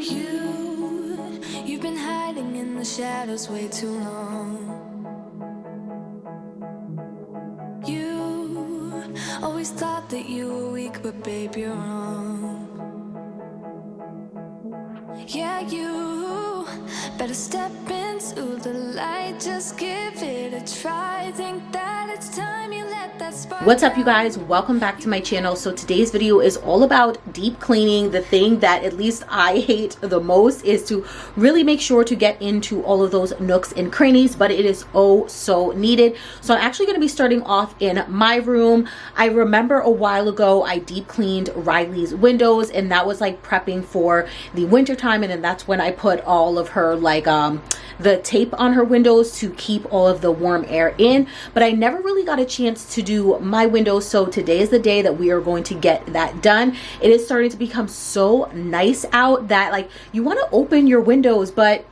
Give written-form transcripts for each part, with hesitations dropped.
You've been hiding in the shadows way too long. You always thought that you were weak, but babe, you're wrong. Yeah, you better step into the light, just give it a try. Think that it's time you let that spark. What's up, you guys? Welcome back to my channel. So today's video is all about deep cleaning. The thing that at least I hate the most is to really make sure to get into all of those nooks and crannies, but it is oh so needed. So I'm actually going to be starting off in my room. I remember a while ago I deep cleaned Riley's windows, and that was like prepping for the winter time, and then that's when I put all of her the tape on her windows to keep all of the warm air in. But I never really got a chance to do my windows, so today is the day that we are going to get that done. It is starting to become so nice out that like you want to open your windows, but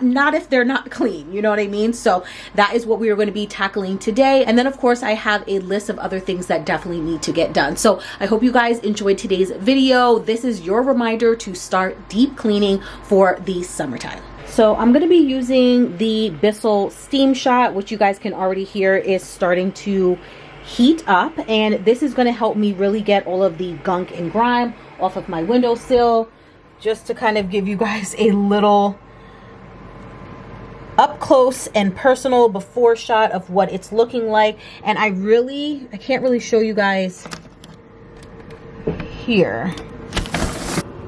not if they're not clean, you know what I mean? So that is what we are going to be tackling today. And then of course I have a list of other things that definitely need to get done. So I hope you guys enjoyed today's video. This is your reminder to start deep cleaning for the summertime. So I'm going to be using the Bissell Steam Shot, which you guys can already hear is starting to heat up, and this is going to help me really get all of the gunk and grime off of my windowsill. Just to kind of give you guys a little up close and personal before shot of what it's looking like. And I can't really show you guys here.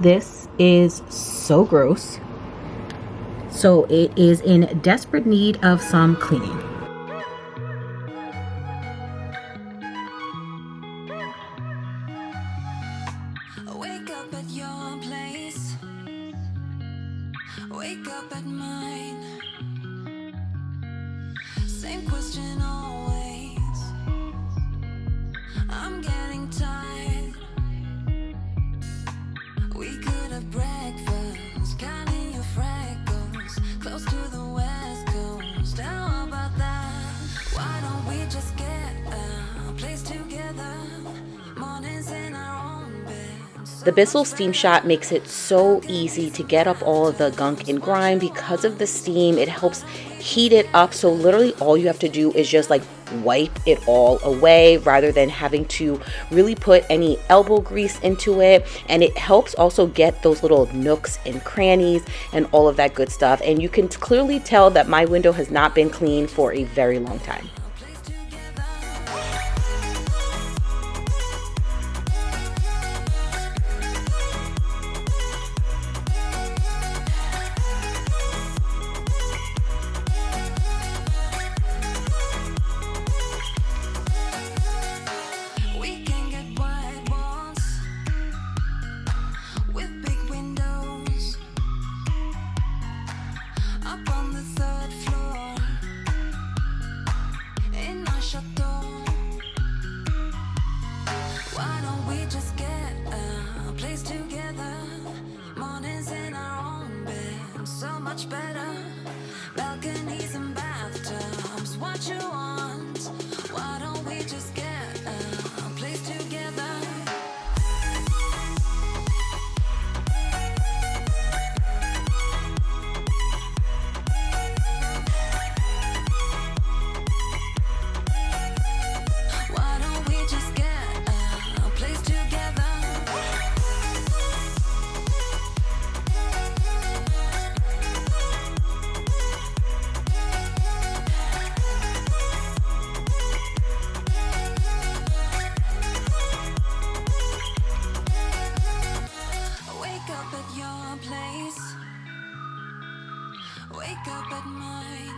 This is so gross. So it is in desperate need of some cleaning. Wake up at your place, wake up at mine. Same question always. I'm getting tired. We could have breakfast, counting your freckles, close to the west coast. How about that? Why don't we just get a place together? Mornings in our own bed. The Bissell Steam Shot makes it so easy to get up all of the gunk and grime. Because of the steam, it helps heat it up. So literally all you have to do is just like wipe it all away rather than having to really put any elbow grease into it. And it helps also get those little nooks and crannies and all of that good stuff. And you can clearly tell that my window has not been clean for a very long time. Wake up at mine.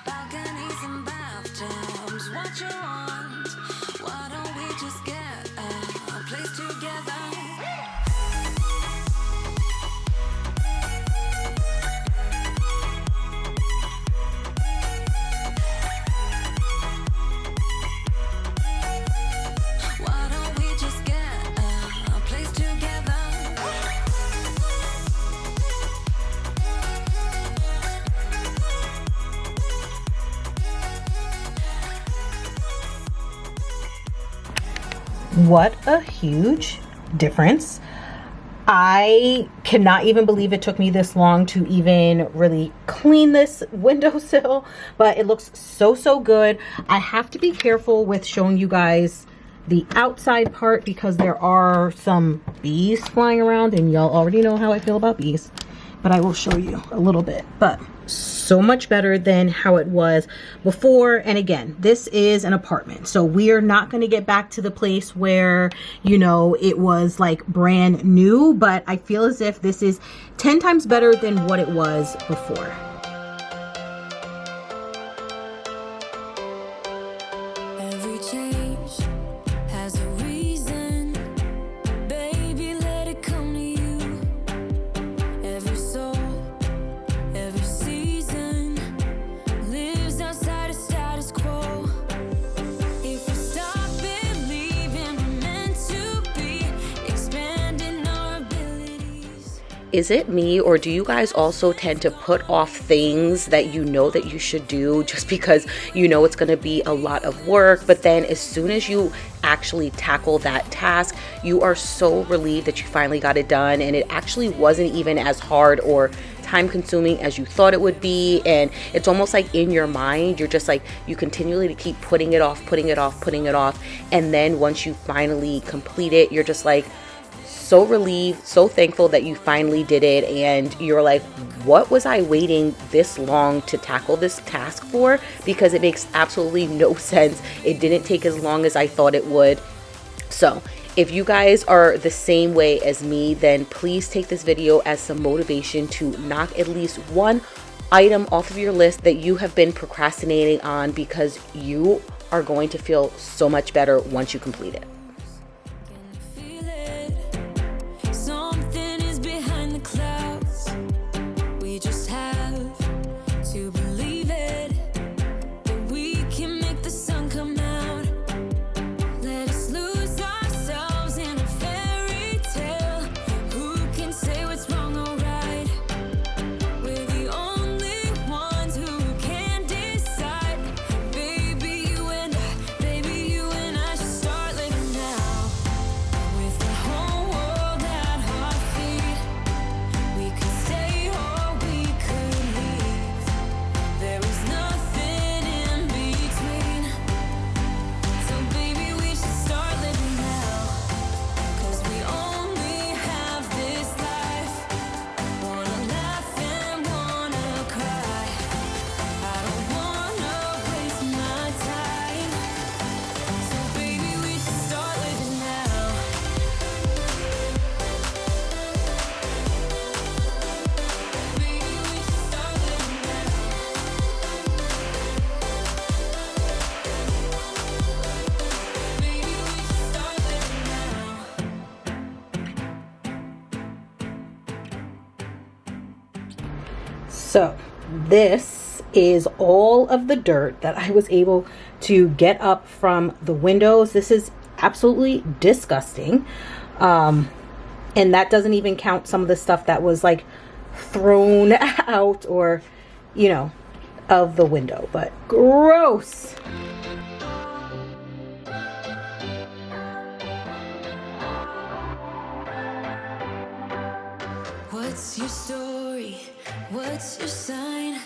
Balconies and bathtubs, what you want? Why don't we just get a place together? What a huge difference. I cannot even believe it took me this long to even really clean this windowsill, but it looks so good. I have to be careful with showing you guys the outside part because there are some bees flying around, and y'all already know how I feel about bees, but I will show you a little bit. But so much better than how it was before. And again, this is an apartment, so we are not going to get back to the place where, you know, it was like brand new, but I feel as if this is 10 times better than what it was before. Every change has a reason. Baby, let it come to you. Every soul, every season lives outside of status quo. If we stop believing we're meant to be, expanding our abilities. Is it me, or do you guys also tend to put off things that you know that you should do just because you know it's going to be a lot of work, but then as soon as you actually tackle that task, you are so relieved that you finally got it done, and it actually wasn't even as hard or time consuming as you thought it would be? And it's almost like in your mind, you're just like, you continually keep putting it off, and then once you finally complete it, you're just like so relieved, so thankful that you finally did it, and you're like, what was I waiting this long to tackle this task for? Because it makes absolutely no sense. It didn't take as long as I thought it would. So if you guys are the same way as me, then please take this video as some motivation to knock at least one item off of your list that you have been procrastinating on, because you are going to feel so much better once you complete it. Feel it. Something is behind the clouds. We just have to believe it. That we can make the sun come out. Let us lose ourselves in a fairy tale. Who can say what's wrong or right? We're the only ones who can decide. Baby, you and I should start living now. With the whole world at our feet, we could stay or we could leave. There is nothing in between. So baby, we should start living now. 'Cause we only have this life. Wanna laugh and wanna cry. I don't wanna waste my time. So baby, we should start living now. Baby, we should start living now. Baby, we should start living now. So this is all of the dirt that I was able to get up from the windows. This is absolutely disgusting. And that doesn't even count some of the stuff that was like thrown out or, you know, of the window, but gross. What's your story? What's your sign?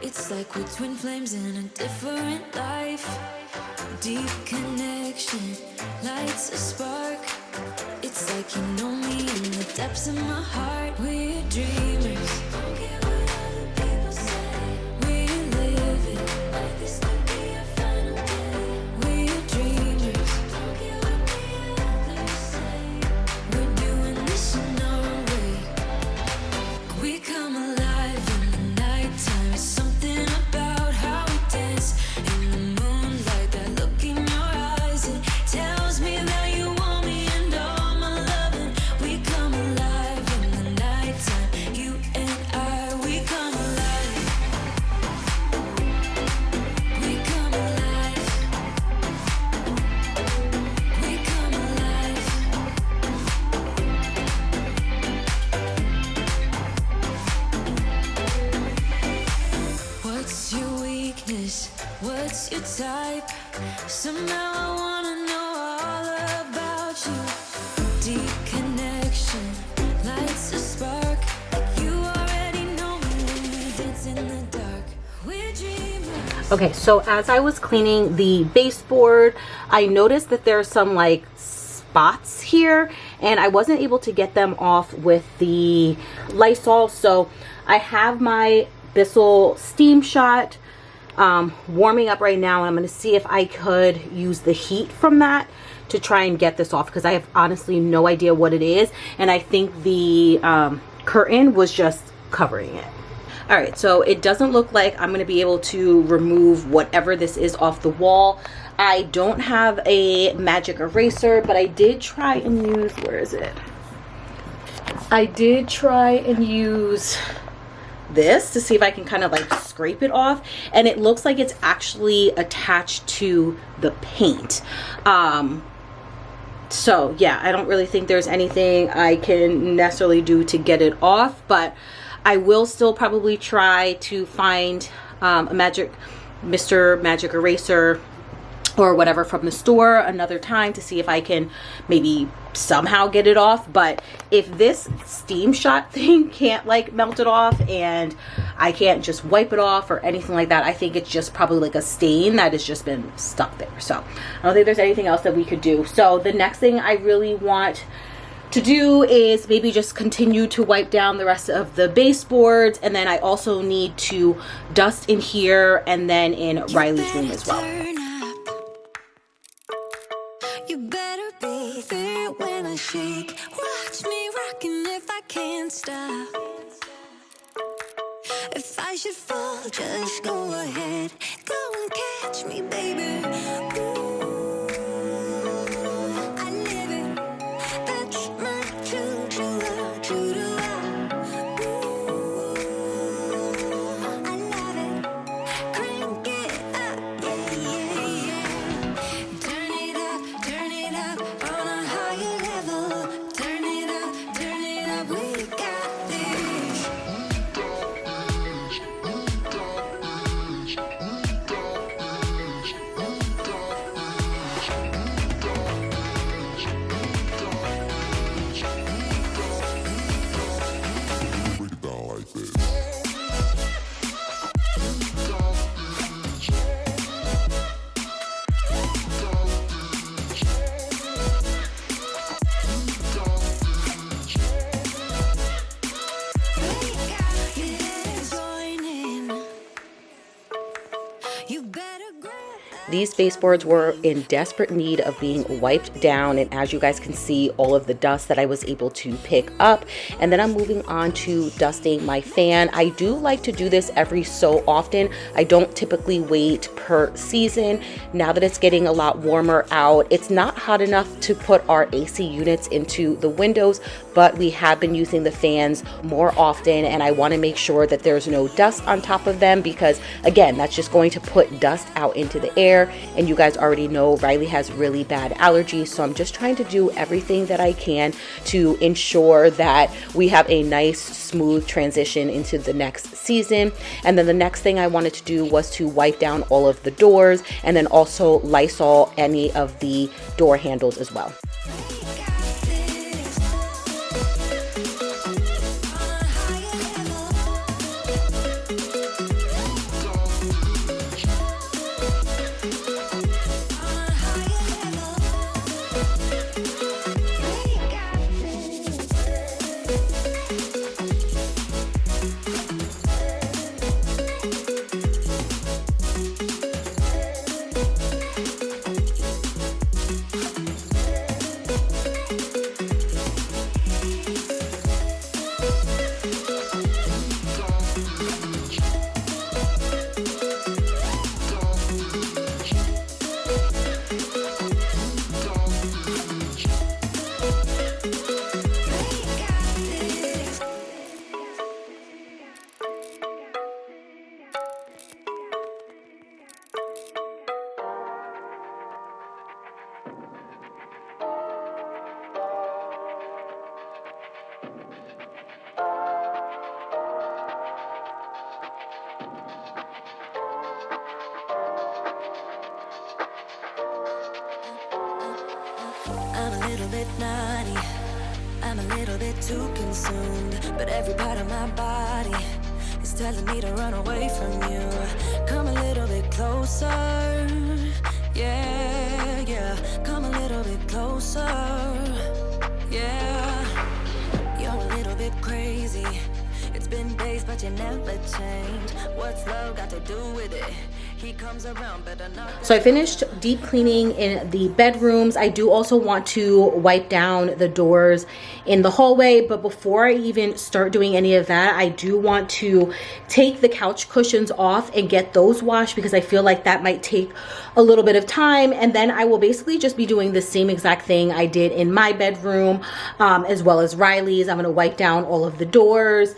It's like we're twin flames in a different life. Deep connection lights a spark. It's like you know me in the depths of my heart. We're dreamers. Don't care what other people say. We live it like this could be our final day. We're dreamers. Don't care what the others say. We're doing this in our way. We come alive in the nighttime. It's something about how we dance in the moonlight. That look in your eyes, it tells me that you want me and all my loving. We come alive in the nighttime. You and I, we come alive. We come alive. We come alive. What's your weakness? What's your type? Somehow I wanna know all about you. Deep connection Okay, so as I was cleaning the baseboard, I noticed that there's some like spots here, and I wasn't able to get them off with the Lysol. So I have my Bissell steam shot warming up right now, and I'm going to see if I could use the heat from that to try and get this off, because I have honestly no idea what it is, and I think the curtain was just covering it. All right, so it doesn't look like I'm going to be able to remove whatever this is off the wall. I don't have a magic eraser, but I did try and use, where is it? I did try and use this to see if I can kind of like scrape it off, and it looks like it's actually attached to the paint. So yeah, I don't really think there's anything I can necessarily do to get it off, but I will still probably try to find a Mr. Magic Eraser or whatever from the store another time to see if I can maybe somehow get it off. But if this steam shot thing can't like melt it off, and I can't just wipe it off or anything like that, I think it's just probably like a stain that has just been stuck there. So I don't think there's anything else that we could do. So the next thing I really want to do is maybe just continue to wipe down the rest of the baseboards, and then I also need to dust in here and then in Riley's room as well. You better be there when I shake. Watch me rocking if I can't stop. If I should fall, just go ahead. Go and catch me, baby. Ooh, I live it. That's my true love, true to love. Ooh, I love it. Crank it up, yeah, yeah. Turn it up on a higher level. Turn it up, we got this. These baseboards were in desperate need of being wiped down, and as you guys can see, all of the dust that I was able to pick up. And then I'm moving on to dusting my fan. I do like to do this every so often. I don't typically wait per season. Now that it's getting a lot warmer out, it's not hot enough to put our AC units into the windows, but we have been using the fans more often, and I want to make sure that there's no dust on top of them, because again, that's just going to put dust out into the air. And you guys already know Riley has really bad allergies, so I'm just trying to do everything that I can to ensure that we have a nice smooth transition into the next season. And then the next thing I wanted to do was to wipe down all of the doors, and then also Lysol any of the door handles as well. I'm a little bit naughty, I'm a little bit too consumed, but every part of my body is voice telling me to run away from you. Come a little bit closer. Yeah, yeah. Come a little bit closer. Yeah. You're a little bit crazy. It's been days, but you never change. What's love got to do with it? He comes around, better not. So I finished deep cleaning in the bedrooms. I do also want to wipe down the doors in the hallway, but before I even start doing any of that, I do want to take the couch cushions off and get those washed, because I feel like that might take a little bit of time. And then I will basically just be doing the same exact thing I did in my bedroom, as well as Riley's. I'm going to wipe down all of the doors,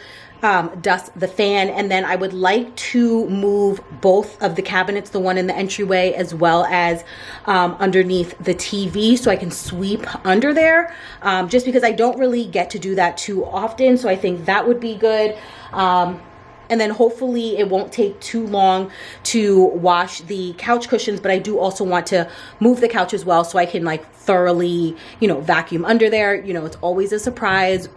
dust the fan, and then I would like to move both of the cabinets, the one in the entryway as well as underneath the TV, so I can sweep under there, just because I don't really get to do that too often. So I think that would be good. And then hopefully it won't take too long to wash the couch cushions, but I do also want to move the couch as well, so I can like thoroughly, vacuum under there. It's always a surprise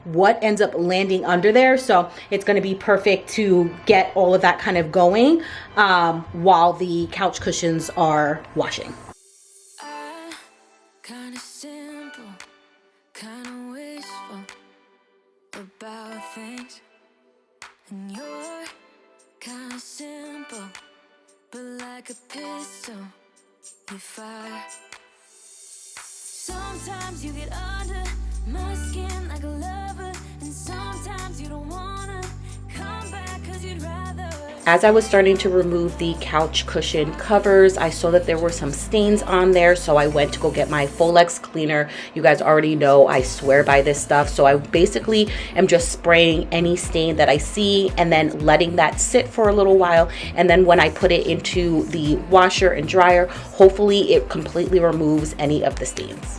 what ends up landing under there. So it's going to be perfect to get all of that kind of going while the couch cushions are washing. Kinda simple, kinda wishful about things. And you're kinda simple, but like a pistol, you fire. Sometimes you get under my skin like a lover, and sometimes you don't wanna come back 'cause you'd rather. As I was starting to remove the couch cushion covers, I saw that there were some stains on there, so I went to go get my Folex cleaner. You guys already know I swear by this stuff, so I basically am just spraying any stain that I see and then letting that sit for a little while, and then when I put it into the washer and dryer, hopefully it completely removes any of the stains.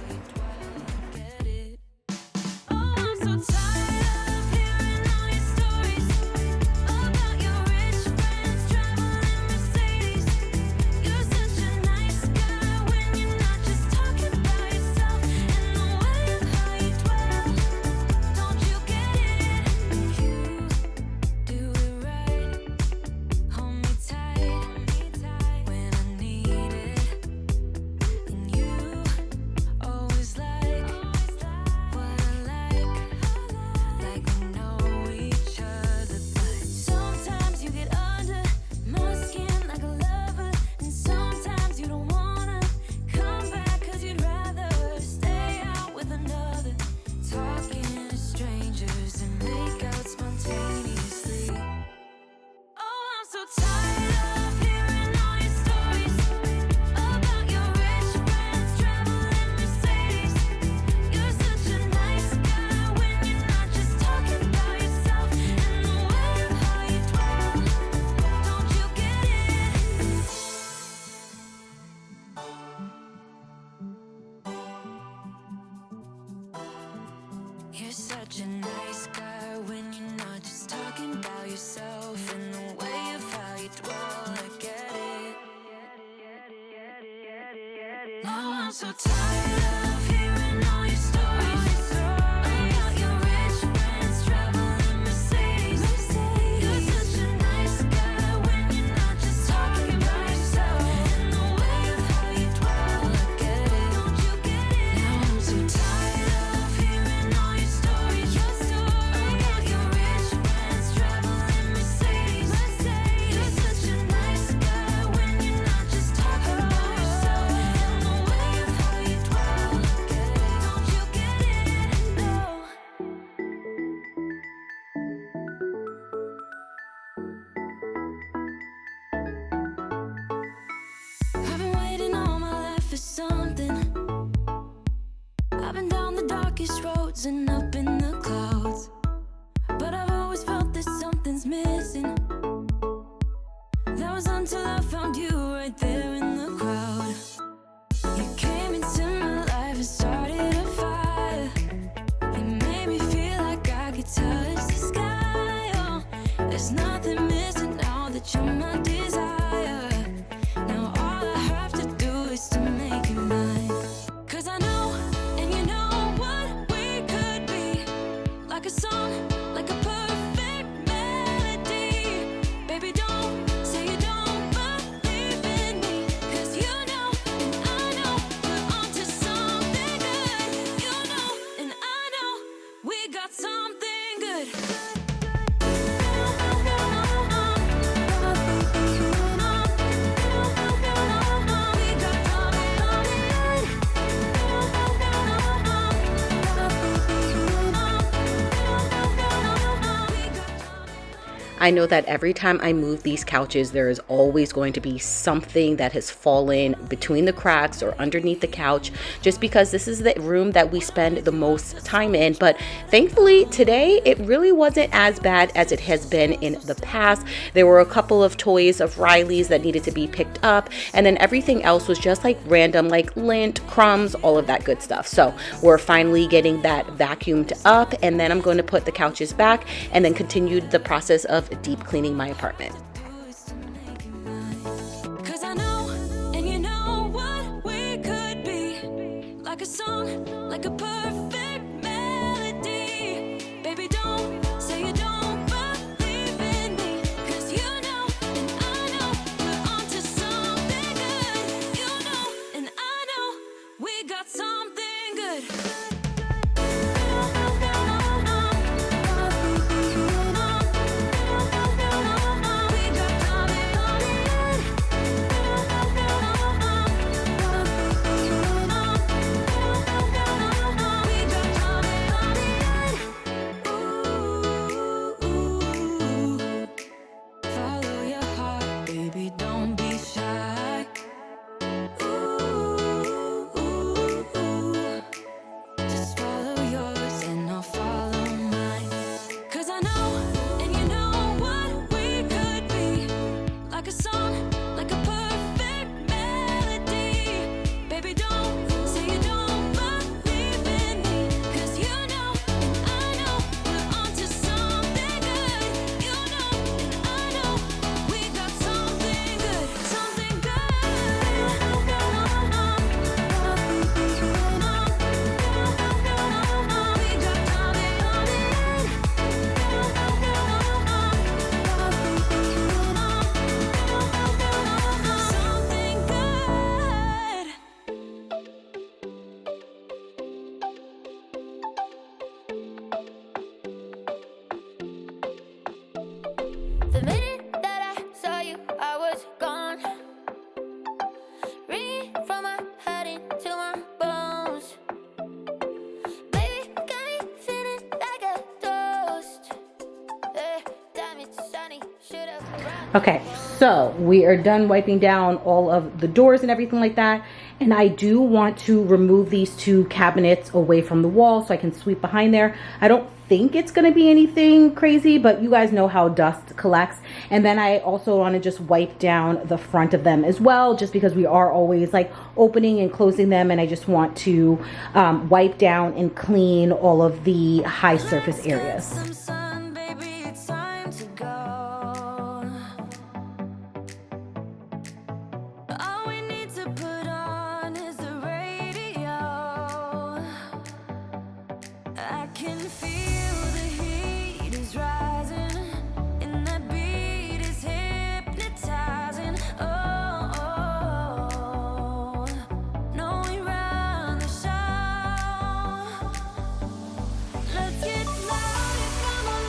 You're such a nice guy when you're not just talking about yourself, and the way of how you dwell, I get it. Now I'm so tired of hearing all your stories about your rich friends traveling Mercedes. You're such a nice guy when you're not just talking about yourself, and the way of how you dwell, I get it. Don't you get it? Now I'm so tired of hearing all your stories about your rich friends traveling Mercedes. You're such a nice guy when you're not just talking about yourself, and the way of how you dwell, I get it. Don't you get it? No. I've been waiting all my life for something. I've been down the darkest roads and up in the clouds, but I've always felt that something's missing. That was until I found you right there in the crowd. You came into my life and started a fire. You made me feel like I could touch the sky. Oh, there's nothing missing now that you're my desire. Now all I have to do is to make you mine. 'Cause I know, and you know what we could be. Like a song, like a perfect melody. I know that every time I move these couches, there is always going to be something that has fallen between the cracks or underneath the couch, just because this is the room that we spend the most time in. But thankfully today, it really wasn't as bad as it has been in the past. There were a couple of toys of Riley's that needed to be picked up, and then everything else was just like random, like lint, crumbs, all of that good stuff. So we're finally getting that vacuumed up, and then I'm going to put the couches back and then continue the process of deep cleaning my apartment. Cause I know, and you know what we could be. Like a song, like a perfect melody. Baby, don't say you don't believe in me. Cause you know, and I know, we're onto something good. You know, and I know, we got something good. Follow your heart, baby, don't be shy. Just follow yours and I'll follow mine. Cause I know, and you know what we could be. Like a song, like a perfect melody. Baby, don't say you don't believe in me. Cause you know, and I know, we're onto something good. You know, and I know, we got something good. Something good. Something good. The minute that I saw you, I was gone. Ringing from my head into my bones. Baby, got me feeling like a toast. Diamond sunny, should've run. Okay, so we are done wiping down all of the doors and everything like that. And I do want to remove these two cabinets away from the wall so I can sweep behind there. I don't think it's going to be anything crazy, but you guys know how dust collects. And then I also want to just wipe down the front of them as well, just because we are always like opening and closing them. And I just want to wipe down and clean all of the high surface areas. Some sun, baby, it's time to go. All we need to put on is the radio. I can feel the heat is rising, and that beat is hypnotizing. Oh, no, we run the show. Let's get loud, come on.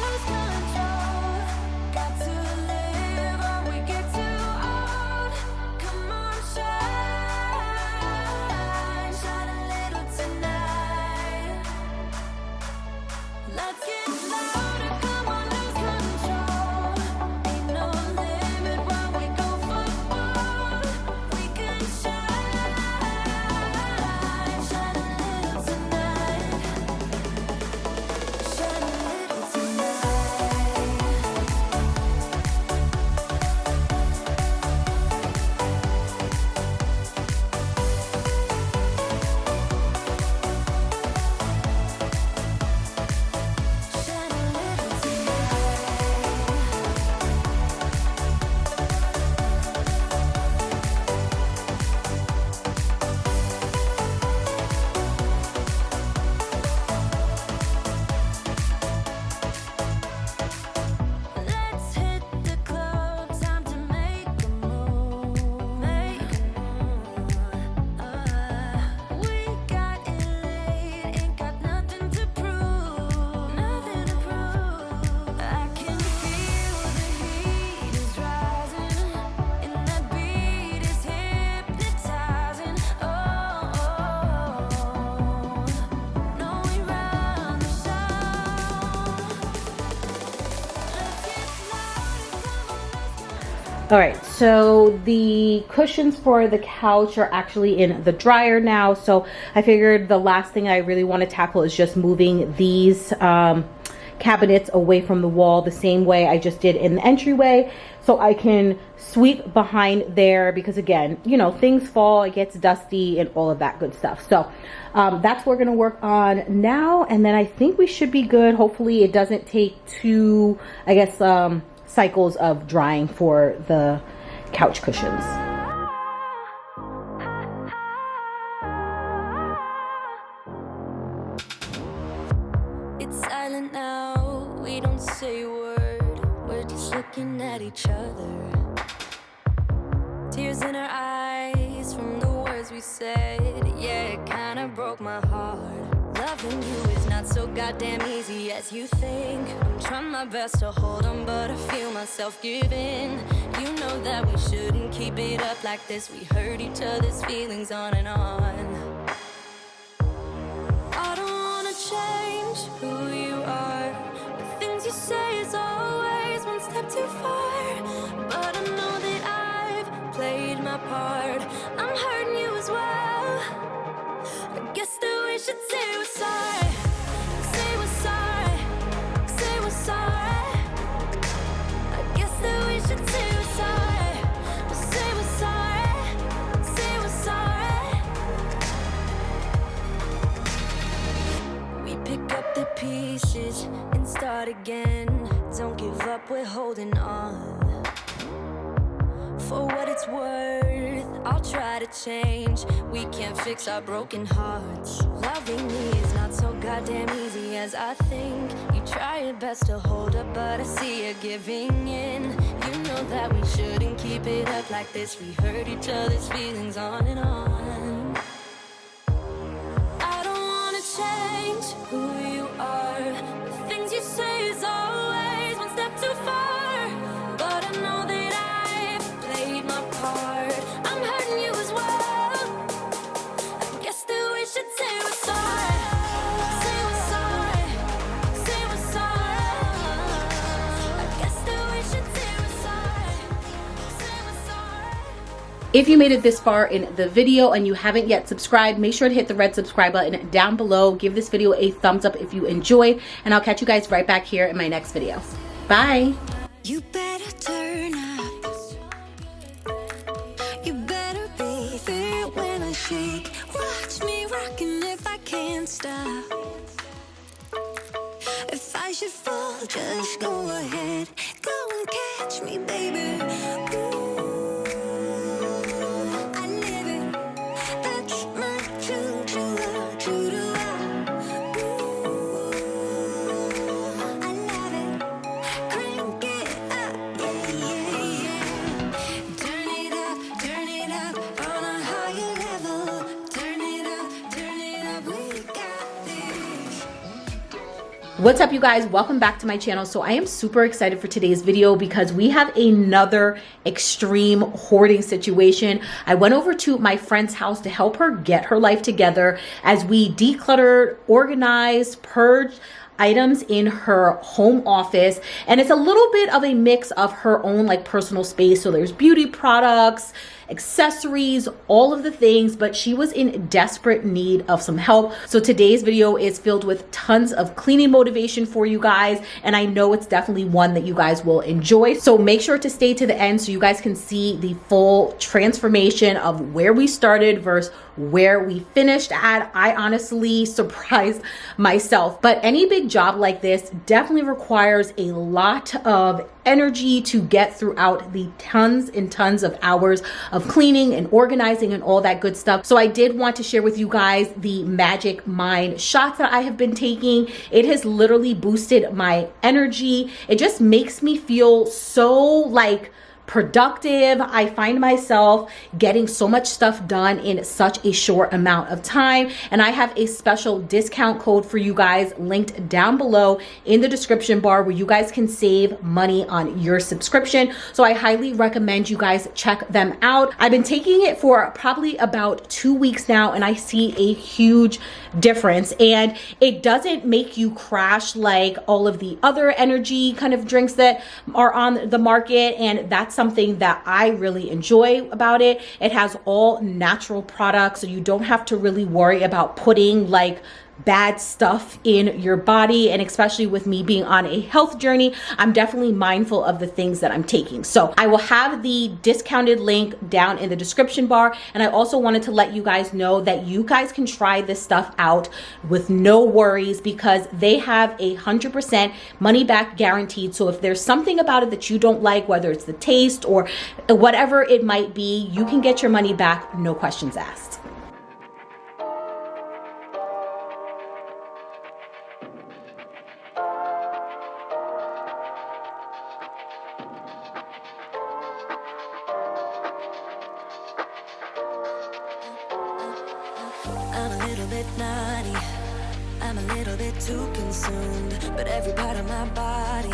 All right, so the cushions for the couch are actually in the dryer now. So I figured the last thing I really want to tackle is just moving these cabinets away from the wall the same way I just did in the entryway, so I can sweep behind there, because again, you know, things fall, it gets dusty and all of that good stuff. So that's what we're gonna work on now, and then I think we should be good. Hopefully it doesn't take two, I guess, cycles of drying for the couch cushions. It's silent now, we don't say a word. We're just looking at each other. Tears in our eyes from the words we said. Yeah, it kinda broke my heart. Loving you is not so goddamn easy as you think. I'm trying my best to hold on, but I feel myself giving. You know that we shouldn't keep it up like this. We hurt each other's feelings on and on. I don't wanna change who you are. The things you say is always one step too far. But I know that I've played my part. I'm hurting you as well. I guess that we should say we're sorry. Say we're sorry. Say we're sorry. I guess that we should say we're sorry. We'll say we're sorry. Say we're sorry. We pick up the pieces and start again. Don't give up, we're holding on. For what it's worth, I'll try to change. We can't fix our broken hearts. Loving me is not so goddamn easy as I think. You try your best to hold up, but I see you giving in. You know that we shouldn't keep it up like this. We hurt each other's feelings on and on. I don't wanna change who you are. The things you say is always one step too far. But I know that my part. I'm hurting you as well. I guess that we should say we're sorry. Say we're sorry. Say we're sorry. I guess that we should say we're sorry. Say we're sorry. If you made it this far in the video and you haven't yet subscribed, make sure to hit the red subscribe button down below. Give this video a thumbs up if you enjoyed, and I'll catch you guys right back here in my next video. Bye. You better turn up. You better be there when I shake. Watch me rocking if I can't stop. If I should fall, just go ahead. Go and catch me, baby. Ooh, I live it. That's my true to love, true to love. Ooh, I love it. Crank it up, yeah, yeah, yeah. Turn it up on a higher level. Turn it up, we got this. What's up, you guys? Welcome back to my channel. So I am super excited for today's video because we have another extreme hoarding situation. I went over to my friend's house to help her get her life together as we decluttered, organized, purged items in her home office, and it's a little bit of a mix of her own like personal space. So there's beauty products, accessories, all of the things, but she was in desperate need of some help. So today's video is filled with tons of cleaning motivation for you guys, and I know it's definitely one that you guys will enjoy. So make sure to stay to the end so you guys can see the full transformation of where we started versus where we finished at. I honestly surprised myself, but any big job like this definitely requires a lot of energy to get throughout the tons and tons of hours of cleaning and organizing and all that good stuff. So I did want to share with you guys the Magic Mind shots that I have been taking. It has literally boosted my energy. It just makes me feel so like productive. I find myself getting so much stuff done in such a short amount of time, and I have a special discount code for you guys linked down below in the description bar where you guys can save money on your subscription. So I highly recommend you guys check them out. I've been taking it for probably about 2 weeks now, and I see a huge difference, and it doesn't make you crash like all of the other energy kind of drinks that are on the market, and that's that's something that I really enjoy about it. It has all natural products, so you don't have to really worry about putting like bad stuff in your body. And especially with me being on a health journey, I'm definitely mindful of the things that I'm taking. So I will have the discounted link down in the description bar. And I also wanted to let you guys know that you guys can try this stuff out with no worries, because they have 100% money back guaranteed. So if there's something about it that you don't like, whether it's the taste or whatever it might be, you can get your money back, no questions asked. I'm a little bit naughty, I'm a little bit too consumed, but every part of my body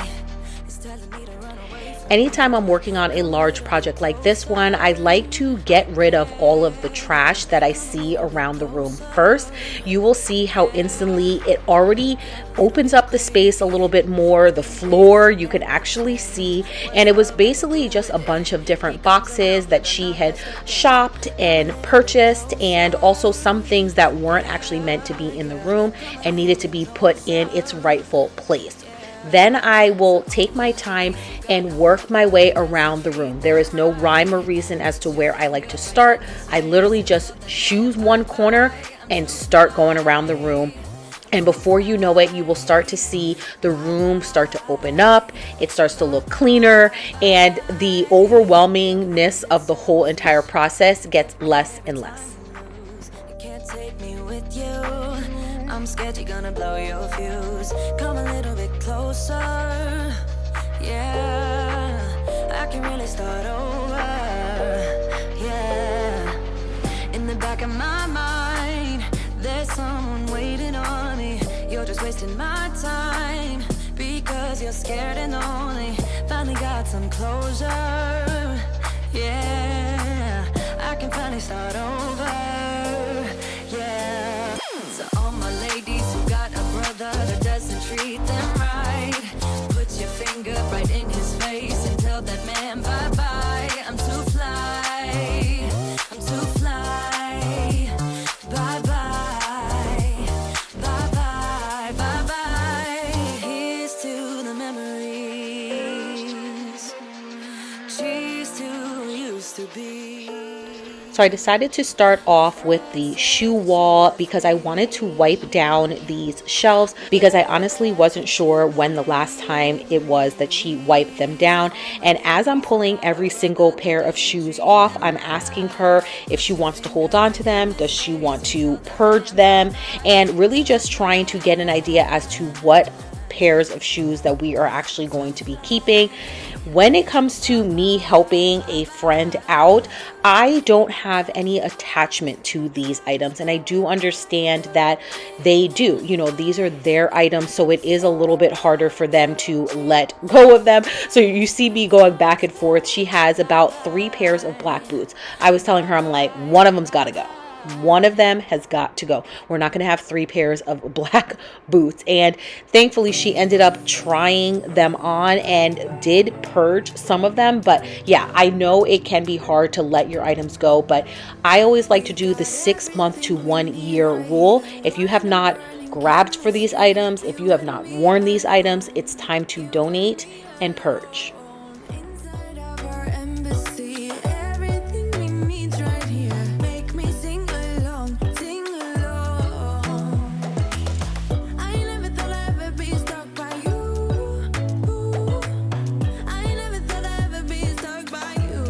is telling me to run away from Anytime I'm working on a large project like this one, I like to get rid of all of the trash that I see around the room first. You will see how instantly it already opens up the space a little bit more. The floor you can actually see, and it was basically just a bunch of different boxes that she had shopped and purchased, and also some things that weren't actually meant to be in the room and needed to be put in its rightful place. Then I will take my time and work my way around the room. There is no rhyme or reason as to where I like to start. I literally just choose one corner and start going around the room. And before you know it, you will start to see the room start to open up. It starts to look cleaner, and the overwhelmingness of the whole entire process gets less and less. you can't take me with you. I'm scared you're gonna blow your fuse. Come a little bit closer. Yeah, I can really start over. Yeah, in the back of my mind, there's someone waiting on me. You're just wasting my time because you're scared and lonely. Finally got some closure. Yeah, I can finally start over. Yeah, so all my ladies who got a brother that doesn't treat them right, put your finger right in his face and tell that man bye-bye. I'm too fly, I'm too fly. Bye-bye, bye-bye, bye-bye. Here's to the memories. Cheers to who used to be. So I decided to start off with the shoe wall because I wanted to wipe down these shelves, because I honestly wasn't sure when the last time it was that she wiped them down. And as I'm pulling every single pair of shoes off, I'm asking her if she wants to hold on to them, does she want to purge them, and really just trying to get an idea as to what pairs of shoes that we are actually going to be keeping. When it comes to me helping a friend out, I don't have any attachment to these items, and I do understand that they do. You know, these are their items, so it is a little bit harder for them to let go of them. So you see me going back and forth. She has about 3 pairs of black boots. I was telling her, I'm like, one of them's got to go. One of them has got to go. We're not going to have 3 pairs of black boots. And thankfully, she ended up trying them on and did purge some of them. But yeah, I know it can be hard to let your items go, but I always like to do the 6-month to 1 year rule. If you have not grabbed for these items, if you have not worn these items, it's time to donate and purge. Inside of our embassy, everything we need's right here. Make me sing along, sing along. I never thought I'd ever be stuck by you. I never thought I'd ever be stuck by you.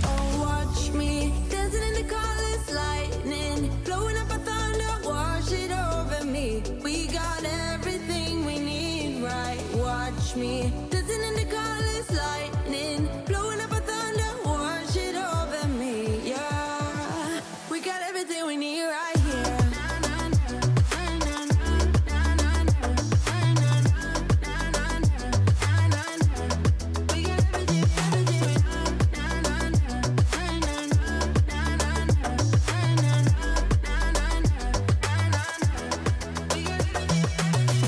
Oh, watch me dancing in the colors, lightning, blowing up a thunder, wash it over me. We got everything we need, right? Watch me dancing in the colors, lightning, blowing up a thunder, wash it over me. Yeah, we got everything we need right here. We got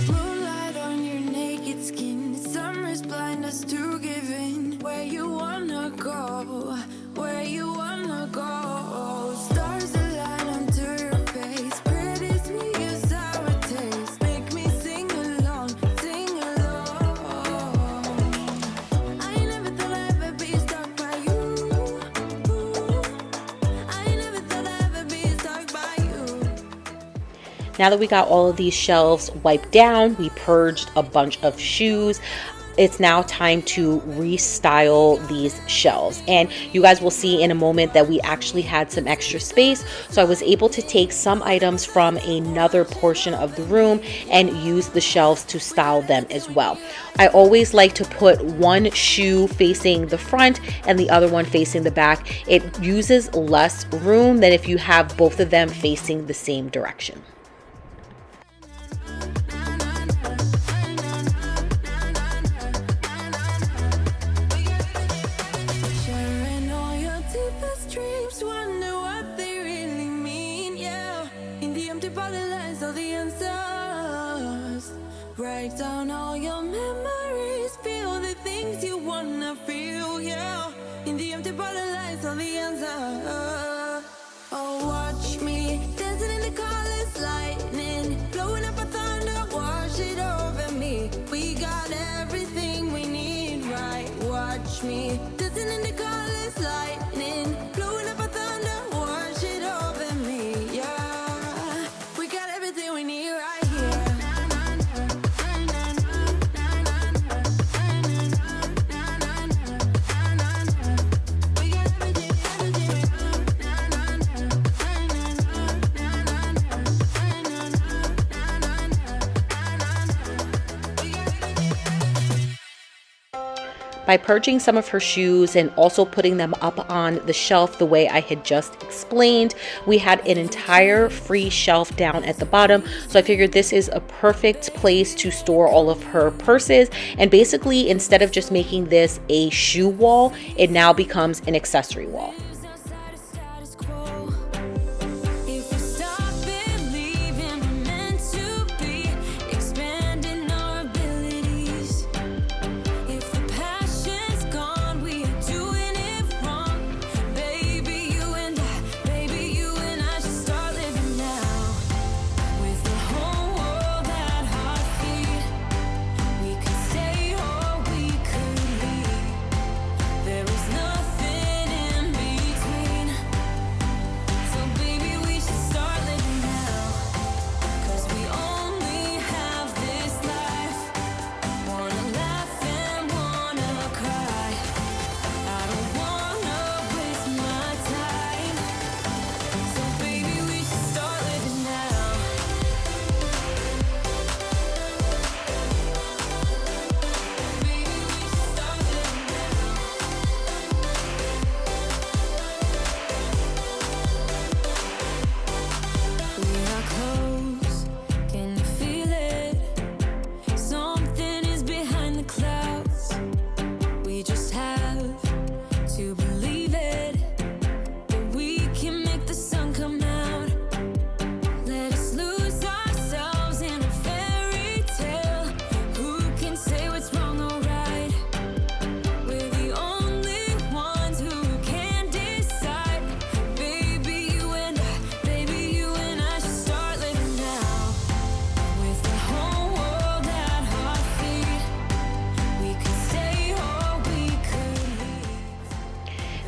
moonlight on your naked skin, summer's Now that we got all of these shelves wiped down, we purged a bunch of shoes. It's now time to restyle these shelves, and you guys will see in a moment that we actually had some extra space, so I was able to take some items from another portion of the room and use the shelves to style them as well. I always like to put one shoe facing the front and the other one facing the back. It uses less room than if you have both of them facing the same direction. Write down all your memories, feel the things you wanna feel, yeah. In the empty bottle lies all the answers. Oh, watch me dancing in the colors, lightning, blowing up a thunder, wash it over me. We got everything we need, right? Watch me dancing in the colors, lightning, blowing up a thunder, wash it over me, yeah. We got everything we need right here. By purging some of her shoes and also putting them up on the shelf the way I had just explained, we had an entire free shelf down at the bottom. So I figured this is a perfect place to store all of her purses. And basically, instead of just making this a shoe wall, it now becomes an accessory wall.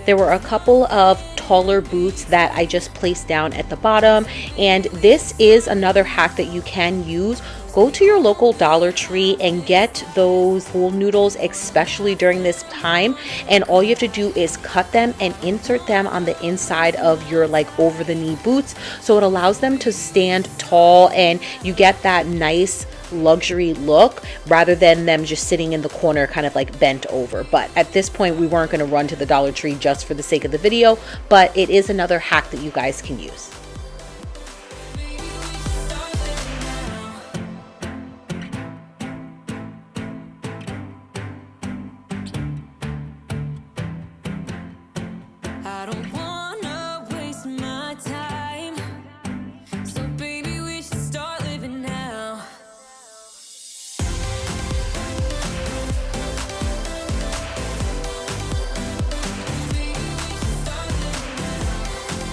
There were a couple of taller boots that I just placed down at the bottom, and this is another hack that you can use. Go to your local Dollar Tree and get those pool noodles, especially during this time, and all you have to do is cut them and insert them on the inside of your like over the knee boots, so it allows them to stand tall and you get that nice luxury look rather than them just sitting in the corner kind of like bent over. But at this point we weren't going to run to the Dollar Tree just for the sake of the video, but it is another hack that you guys can use. I don't wanna waste my time, so baby we should start living now. Baby, we should start living now.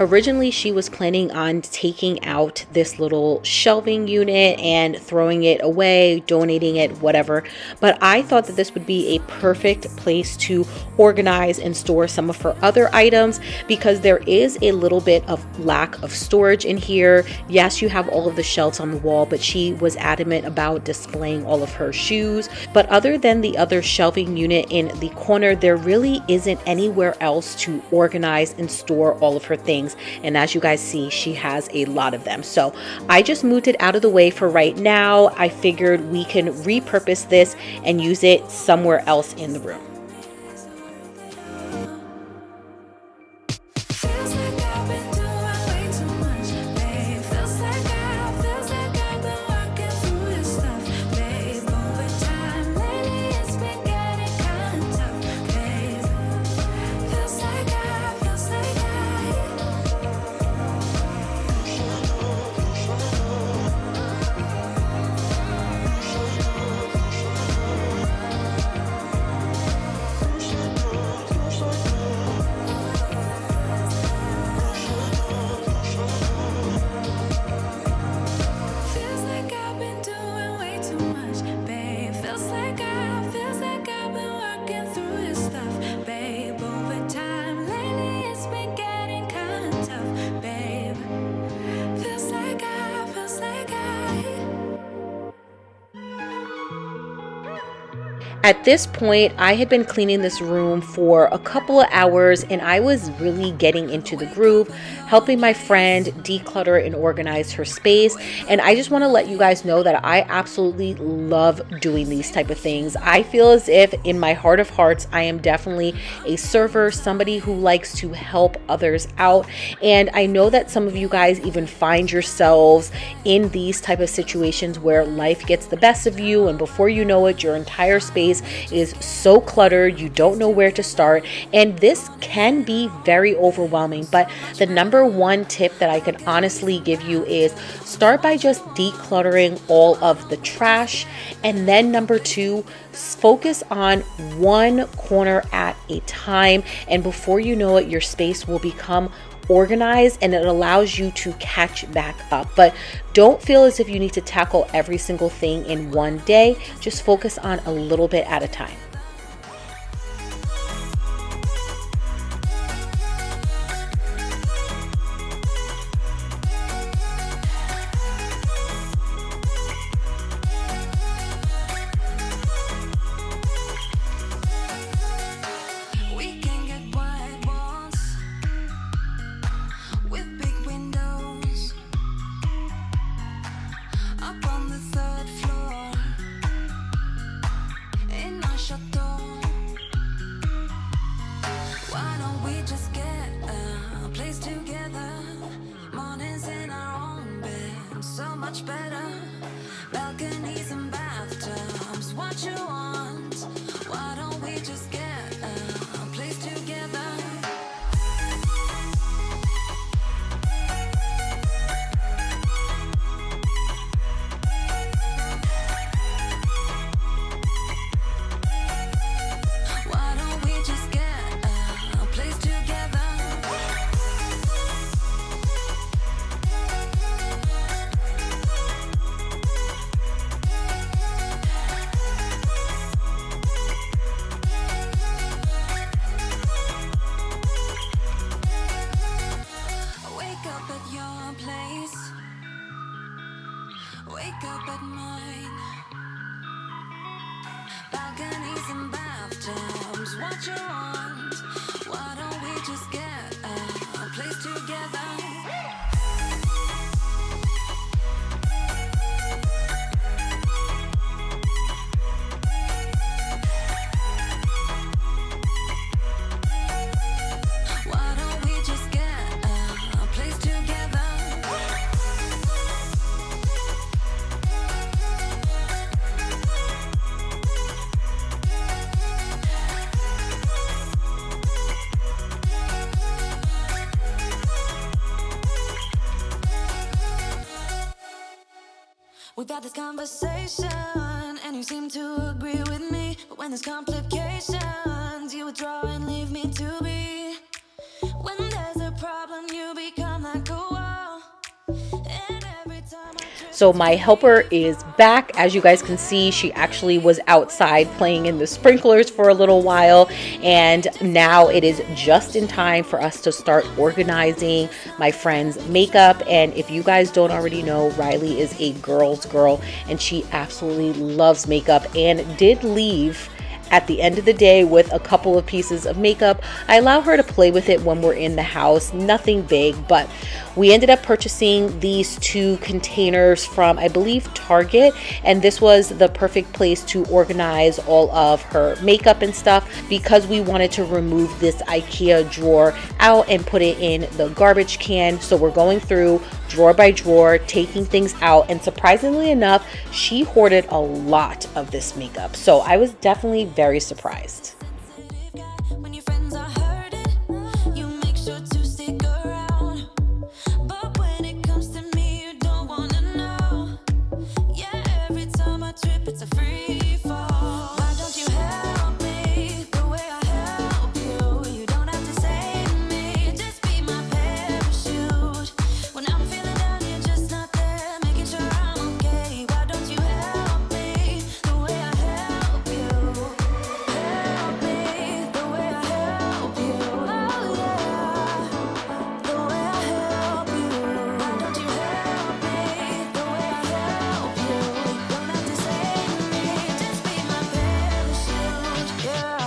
Originally, she was planning on taking out this little shelving unit and throwing it away, donating it, whatever. But I thought that this would be a perfect place to organize and store some of her other items because there is a little bit of lack of storage in here. Yes, you have all of the shelves on the wall, but she was adamant about displaying all of her shoes. But other than the other shelving unit in the corner, there really isn't anywhere else to organize and store all of her things. And as you guys see, she has a lot of them. So I just moved it out of the way for right now. I figured we can repurpose this and use it somewhere else in the room. Feels like I've been doing way too much, babe. Feels like I've been working through this stuff, babe. Over time, lately it's been getting kinda tough, babe. Feels like feels like I've been doing way too much, babe. Feels like I've been working through this stuff, babe. Over time, lately it's been getting kinda tough, babe. Feels like At this point, I had been cleaning this room for a couple of hours and I was really getting into the groove, helping my friend declutter and organize her space. And I just want to let you guys know that I absolutely love doing these type of things. I feel as if in my heart of hearts, I am definitely a server, somebody who likes to help others out. And I know that some of you guys even find yourselves in these type of situations where life gets the best of you, and before you know it, your entire space is so cluttered, you don't know where to start, and this can be very overwhelming. But the number one tip that I could honestly give you is start by just decluttering all of the trash, and then number two, focus on one corner at a time, and before you know it, your space will become organized and it allows you to catch back up. But don't feel as if you need to tackle every single thing in one day. Just focus on a little bit at a time. we can get white walls with big windows up on the third floor in our chateau. Why don't we just get a place together? Mornings in our own bed, so much better. Balconies and bathtubs, what you want? Why don't we just get a place together? Why don't we just get a place together? Wake up at your place, wake up at mine. Balconies and bathtubs, what you want? Why don't we just get a place together? Why don't we just get a place together? We've had this conversation and you seem to agree with me, but when there's complications, you withdraw and leave me to be. When there's a problem, you become So my helper is back. As you guys can see, she actually was outside playing in the sprinklers for a little while, and now it is just in time for us to start organizing my friend's makeup. And if you guys don't already know, Riley is a girl's girl and she absolutely loves makeup and did leave at the end of the day with a couple of pieces of makeup. I allow her to play with it when we're in the house, nothing big, but we ended up purchasing these 2 containers from, I believe, Target, and this was the perfect place to organize all of her makeup and stuff because we wanted to remove this IKEA drawer out and put it in the garbage can. So we're going through drawer by drawer, taking things out, and surprisingly enough, she hoarded a lot of this makeup. So I was definitely very surprised. When your friends are hurting, you make sure to stick around. But when it comes to me, you don't wanna know. Yeah, every time I trip, it's a free fall. Why don't you help me the way I help you? You don't have to save me, just be my parachute. When I'm feeling down, you're just not there, making sure I'm okay. Why don't you help me the way I help you? Help me the way I help you. Oh yeah, the way I help you. Why don't you help me the way I help you? Don't have to save me, just be my parachute. Yeah.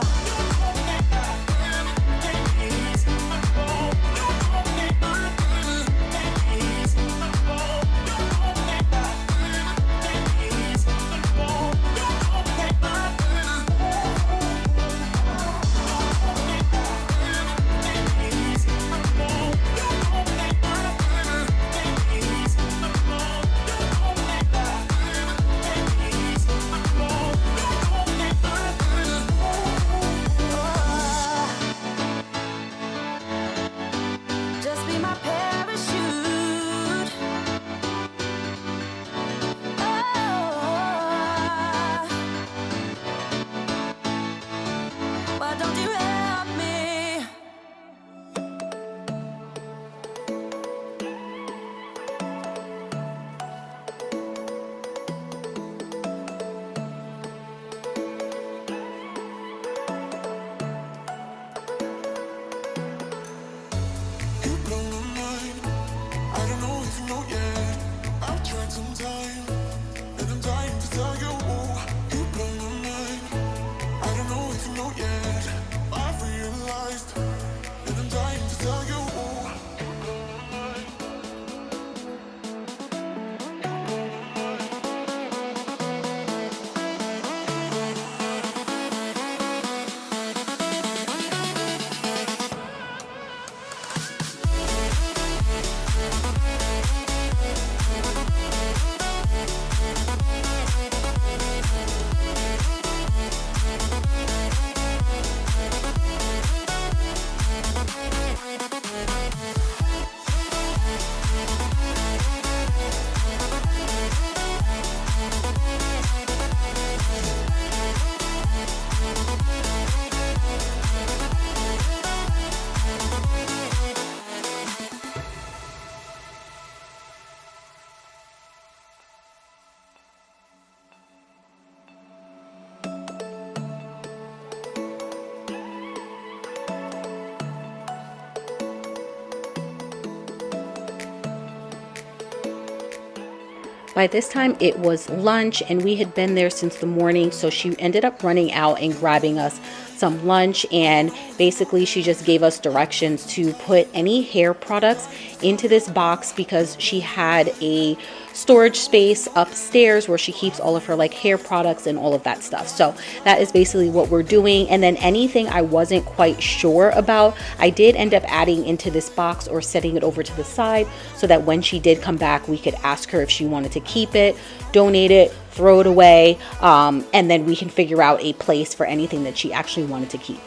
Just be my parachute. Why don't you help me? You blow my mind. I don't know if you know yet. I've tried some time, and I'm dying to tell you. You blow my mind. I don't know if you know yet. I've realized, and I'm dying to tell you. By this time it was lunch and we had been there since the morning, so she ended up running out and grabbing us some lunch, and basically she just gave us directions to put any hair products into this box because she had a storage space upstairs where she keeps all of her like hair products and all of that stuff. So that is basically what we're doing. And then anything I wasn't quite sure about, I did end up adding into this box or setting it over to the side so that when she did come back, we could ask her if she wanted to keep it, donate it, throw it away, and then we can figure out a place for anything that she actually wanted to keep.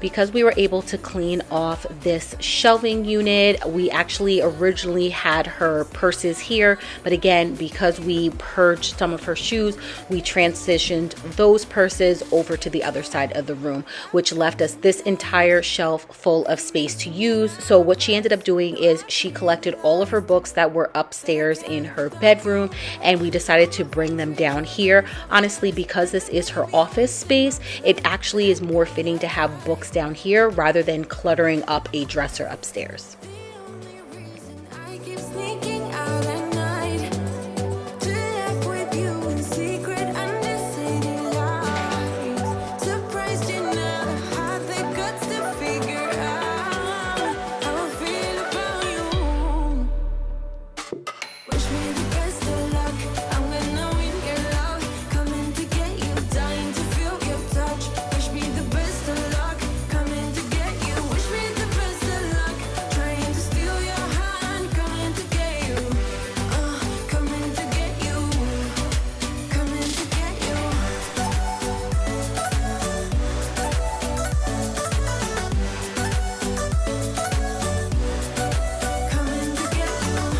because we were able to clean off this shelving unit. We actually originally had her purses here, but again, because we purged some of her shoes, we transitioned those purses over to the other side of the room, which left us this entire shelf full of space to use. So what she ended up doing is she collected all of her books that were upstairs in her bedroom, and we decided to bring them down here. Honestly, because this is her office space, it actually is more fitting to have books down here rather than cluttering up a dresser upstairs. I keep sneaking out at night to laugh with you in secret under city lights. Surprised you never had the guts to figure out how I feel about you. Wish me the best of luck. I'm gonna win your love. Coming to get you, dying to feel your touch. Wish me the best of luck. Coming to get you. Wish me the best of luck. Trying to steal your hand. Coming to get you. Coming to get you. Coming to get you. Coming to get you.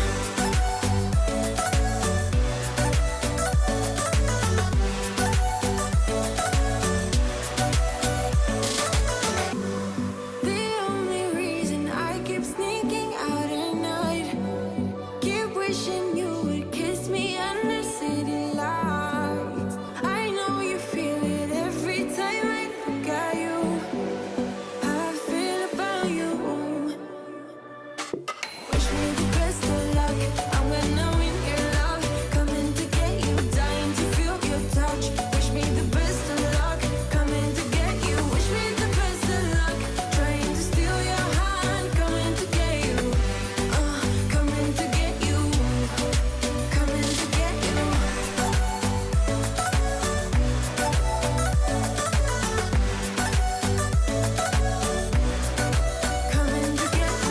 The only reason I keep sneaking out at night, keep wishing you would kiss me under city lights. I know you feel it every time I look at you. How I feel about you. Wish me the best of luck. I'm gonna win your love. Coming to get you, dying to feel your touch. Wish me the best of luck. Coming to get you. Wish me the best of luck. Trying to steal your hand. Coming to get you. Coming to get you. Coming to get you. Coming to get you.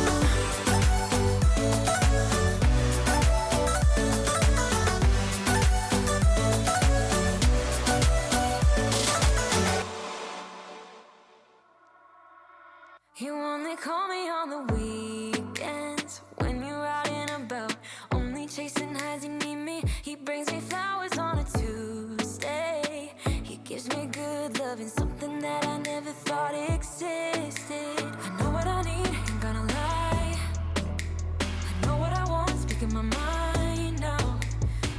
You only call me on the weekends when you're out and about, only chasing highs. You need me. He brings me flowers on a Tuesday. He gives me good loving, something that I never thought existed. I know what I need, ain't gonna lie. I know what I want, speaking my mind now.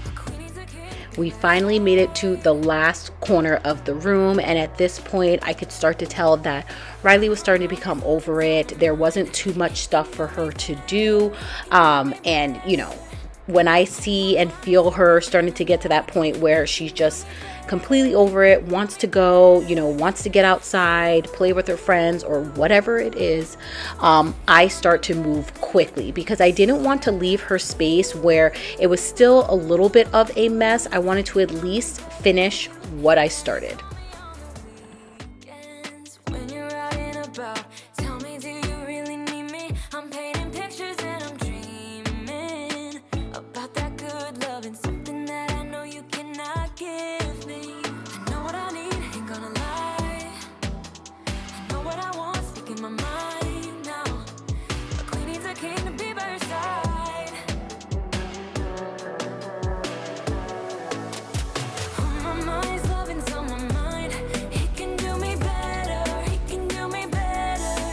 A queen is a king. We finally made it to the last corner of the room, and at this point I could start to tell that Riley was starting to become over it. There wasn't too much stuff for her to do, and you know, when I see and feel her starting to get to that point where she's just completely over it, wants to go, you know, wants to get outside, play with her friends or whatever it is, I start to move quickly because I didn't want to leave her space where it was still a little bit of a mess. I wanted to at least finish what I started. When you're out and about, tell me, do you really need me? I'm painting pictures and I'm dreaming about that good love and something that I know you cannot give me. I know what I need, ain't gonna lie. I know what I want, speaking my mind now. A queen needs a king to be by her side. On my mind's loving's on my mind. He can do me better, he can do me better.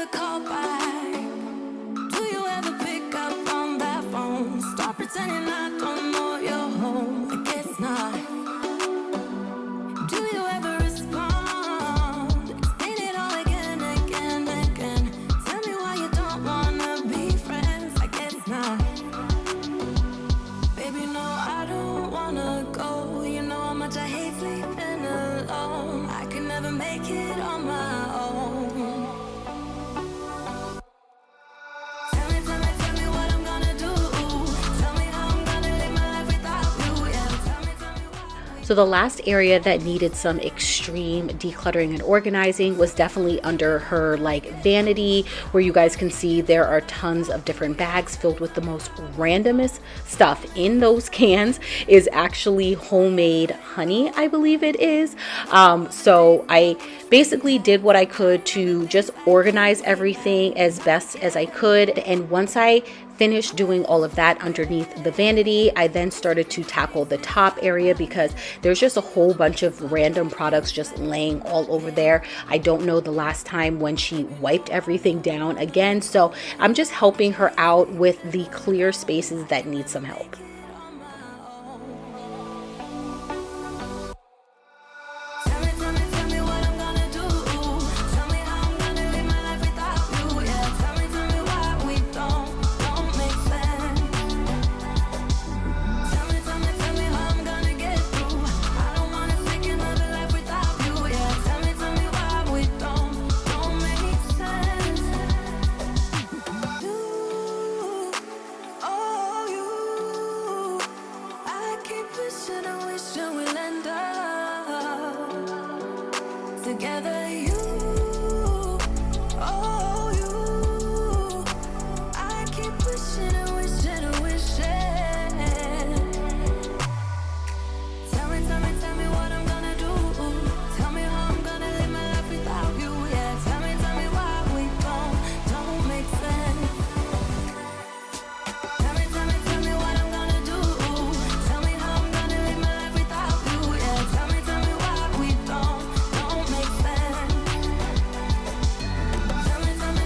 ever call back? Do you ever pick up on that phone? Stop pretending I don't know you're home. I guess not. Do you ever respond? Explain it all again, again, again. Tell me why you don't wanna be friends. I guess not. Baby, no, I don't wanna go. You know how much I hate sleeping alone. I can never make it on my own. Tell me what I'm gonna do. Tell me how I'm gonna live my life without you. Yeah, tell me why. So the last area that needed some extreme decluttering and organizing was definitely under her like vanity, where you guys can see there are tons of different bags filled with the most randomest stuff. In those cans is actually homemade honey, I believe it is. So I basically did what I could to just organize everything as best as I could. And once I finished doing all of that underneath the vanity, I then started to tackle the top area because there's just a whole bunch of random products just laying all over there. I don't know the last time when she wiped everything down again, so I'm just helping her out with the clear spaces that need some help. Tell me what I'm gonna do. Tell me how I'm gonna live my life without you. Yeah, tell me why we don't make sense. Tell me how I'm gonna get through. I don't wanna take another life without you. Yeah, tell me why we don't make sense. You, oh you, I keep wishing and wishing we'll end up together. You, oh you, I keep wishing and wishing and wishing. Tell me what I'm gonna do. Tell me how I'm gonna live my life without you. Yeah, tell me why we don't make sense. Tell me what I'm gonna do. Tell me how I'm gonna live my life without you. Yeah, tell me why we don't make sense.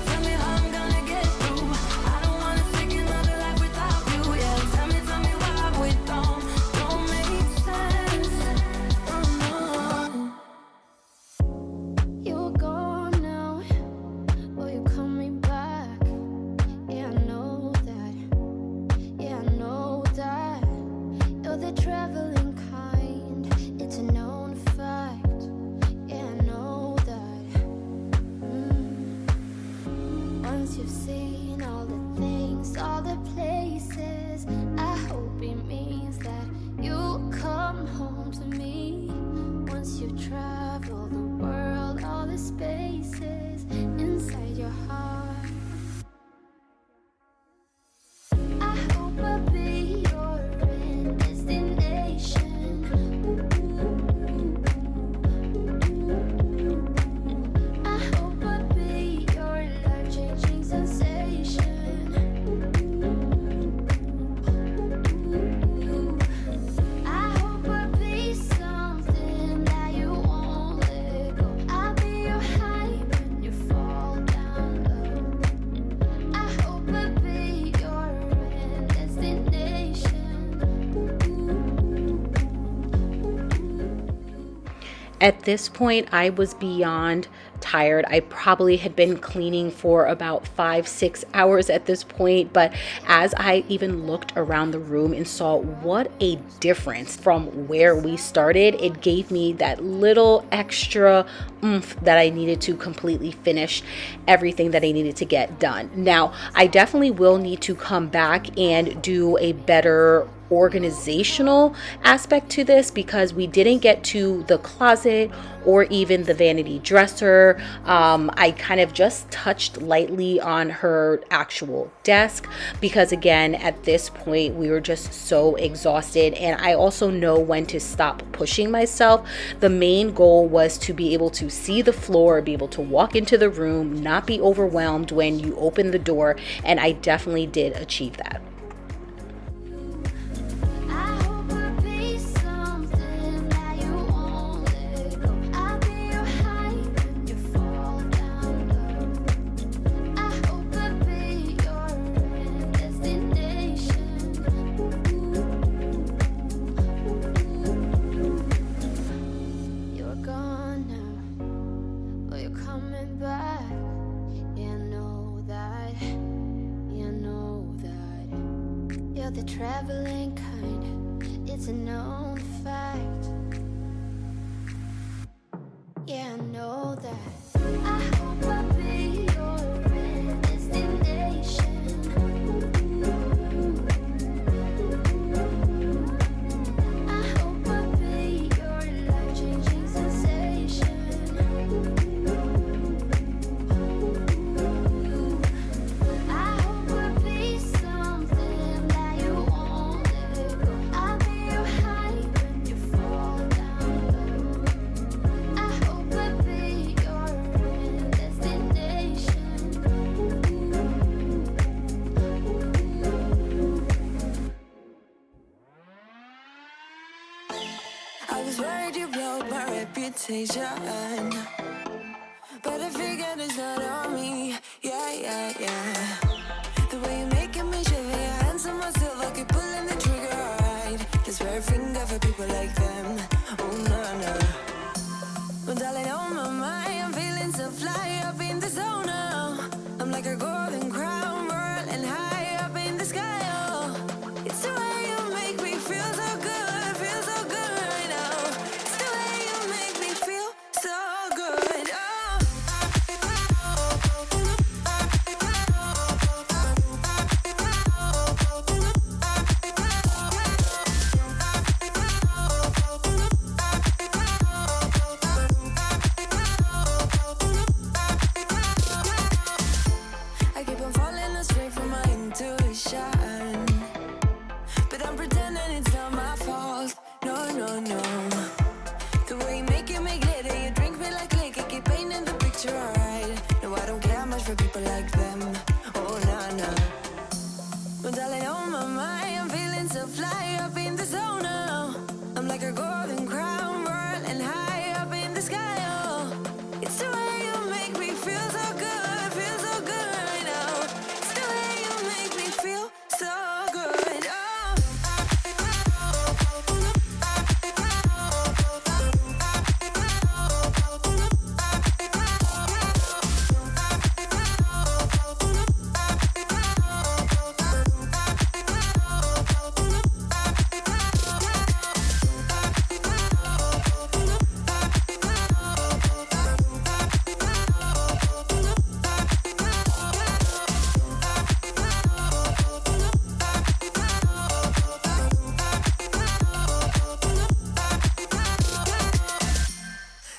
Tell me how I'm gonna get through. I don't wanna take another life without you. Yeah, tell me why we don't make sense. Oh no. You're gone now. Will you call me back? Yeah, I know that. Yeah, I know that. You're the traveling kind. It's a known fact. Yeah, I know that. Once you've seen all the things, all the places, I hope it means that you'll come home to me. Once you've traveled the world, all the spaces inside your heart, I hope I'll be your end destination. I hope I'll be your life-changing sensation. I hope I'll be something that you won't let go. I'll be your high when you fall down low. I hope I'll be your end destination. At this point, I was beyond tired. I probably had been cleaning for about 5-6 hours at this point, but as I even looked around the room and saw what a difference from where we started, it gave me that little extra oomph that I needed to completely finish everything that I needed to get done. Now, I definitely will need to come back and do a better organizational aspect to this because we didn't get to the closet or even the vanity dresser. I kind of just touched lightly on her actual desk because again, at this point we were just so exhausted, and I also know when to stop pushing myself. The main goal was to be able to see the floor, be able to walk into the room, not be overwhelmed when you open the door, and I definitely did achieve that. the traveling kind. It's a known fact. Yeah, I know that. I hope I'll be your destination. I hope I'll be your life-changing sensation. I hope I'll be something that you won't let go. I'll be your high when you fall down low. I hope I'll be your destination. I was worried you broke my reputation, but I figured it's not on me. Yeah. The way you're making me shiver, your hands on myself, I keep pulling the trigger, alright. Just wear a finger for people like them. Oh, no. Well, darling, on my mind, I'm feeling so fly up in the zone now. I'm like a golden crown, whirling high up in the sky, oh. It's the way you make me feel so good right now. It's the way you make me feel so good, oh. I keep on falling astray from my intuition, but I'm pretending it's not my fault. No. The way you make it glitter, you drink me like liquor, keep painting the picture, alright. No, I don't care much for people like them. Oh, no. Well, darling, on my mind, I'm feeling so fly up in the zone now. I'm like a golden crown, whirling high up in the sky, oh. It's the way you make me feel so good right now. It's the way you make me feel so good, oh.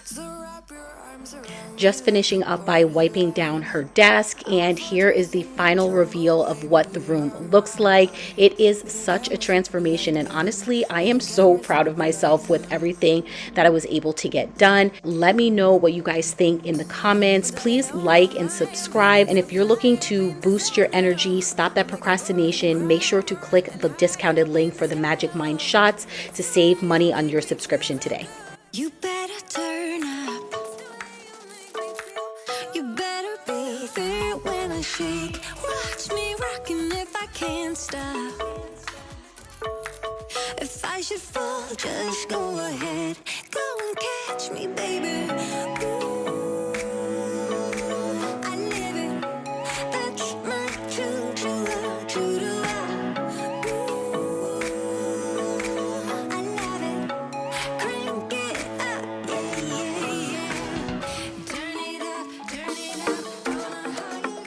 So wrap your arms around. Just finishing up by wiping down her desk, and here is the final reveal of what the room looks like. It is such a transformation, and honestly, I am so proud of myself with everything that I was able to get done. Let me know what you guys think in the comments. Please like and subscribe, and if you're looking to boost your energy, stop that procrastination, make sure to click the discounted link for the Magic Mind shots to save money on your subscription today. You better turn up. You better be there when I shake. Watch me rocking if I can't stop. If I should fall, just go ahead. Go and catch me, baby. Ooh, I live it. That's my true love. Ooh, I love it. Crank it up, yeah. Turn it up on a higher level.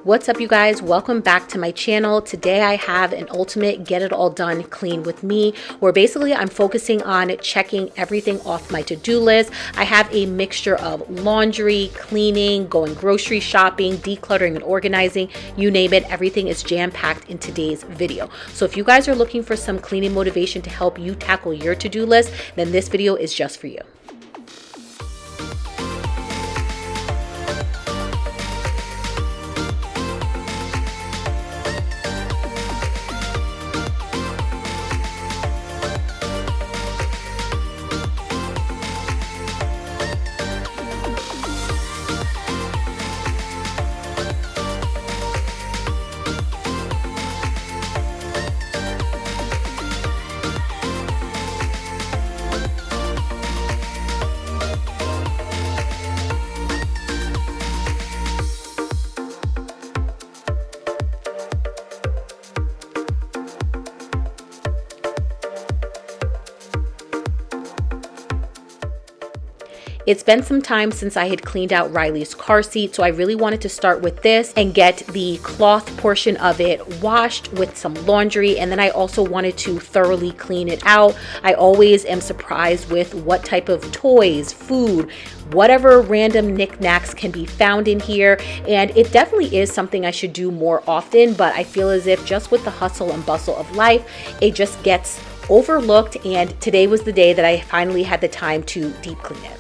What's up, you guys? Welcome back to my channel. Today I have an ultimate get it all done clean with me, where basically I'm focusing on checking everything off my to-do list. I have a mixture of laundry, cleaning, going grocery shopping, decluttering and organizing, you name it. Everything is jam-packed in today's video. So if you guys are looking for some cleaning motivation to help you tackle your to-do list, then this video is just for you. It's been some time since I had cleaned out Riley's car seat, so I really wanted to start with this and get the cloth portion of it washed with some laundry, and then I also wanted to thoroughly clean it out. I always am surprised with what type of toys, food, whatever random knickknacks can be found in here, and it definitely is something I should do more often, but I feel as if just with the hustle and bustle of life, it just gets overlooked, and today was the day that I finally had the time to deep clean it.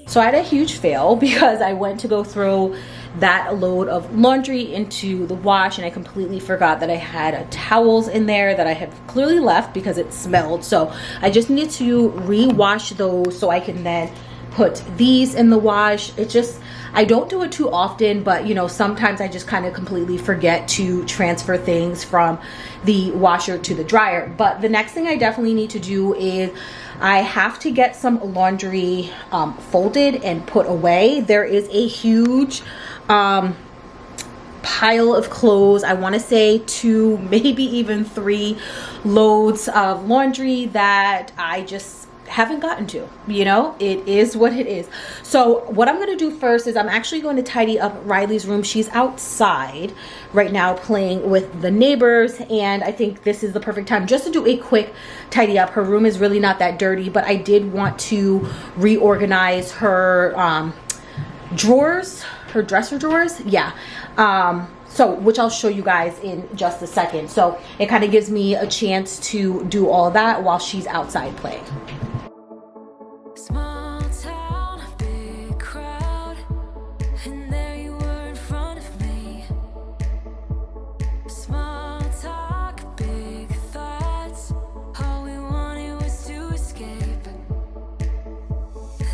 So I had a huge fail because I went to go throw that load of laundry into the wash and I completely forgot that I had towels in there that I had clearly left because it smelled. So I just needed to re-wash those so I can then put these in the wash. It just, I don't do it too often, but you know, sometimes I just kind of completely forget to transfer things from the washer to the dryer. But the next thing I definitely need to do is I have to get some laundry folded and put away. There is a huge pile of clothes. I want to say 2, maybe even 3 loads of laundry that I just haven't gotten to. You know, it is what it is. So what I'm going to do first is I'm actually going to tidy up Riley's room. She's outside right now playing with the neighbors, and I think this is the perfect time just to do a quick tidy up. Her room is really not that dirty, but I did want to reorganize her drawers, her dresser drawers. Yeah. So, which I'll show you guys in just a second. So it kind of gives me a chance to do all that while she's outside playing. Small town, big crowd, and there you were in front of me. Small talk, big thoughts, all we wanted was to escape.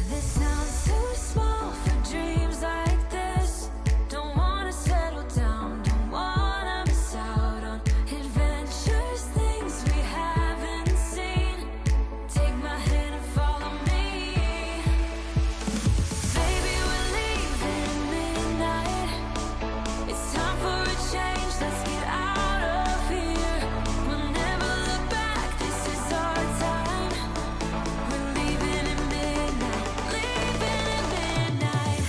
This sounds too small for dreams like this. Don't wanna settle down, don't wanna miss out on adventures, things we haven't seen. Take my hand and follow me. Baby, we're leaving midnight. It's time for a change, let's get out of here. We'll never look back, this is our time. We're leaving at midnight, leaving at midnight.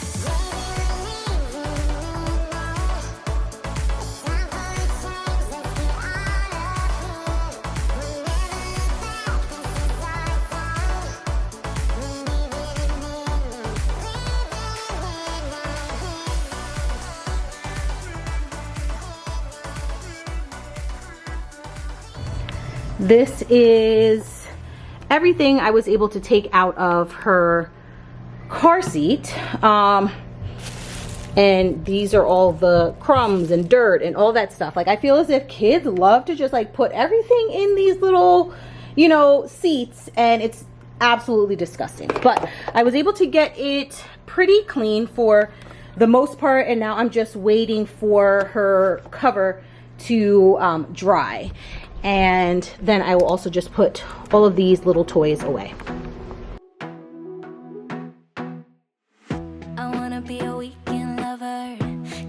This is everything I was able to take out of her car seat. And these are all the crumbs and dirt and all that stuff. Like, I feel as if kids love to just like put everything in these little, you know, seats, and it's absolutely disgusting. But I was able to get it pretty clean for the most part, and now I'm just waiting for her cover to dry. And then I will also just put all of these little toys away. I wanna be a weekend lover.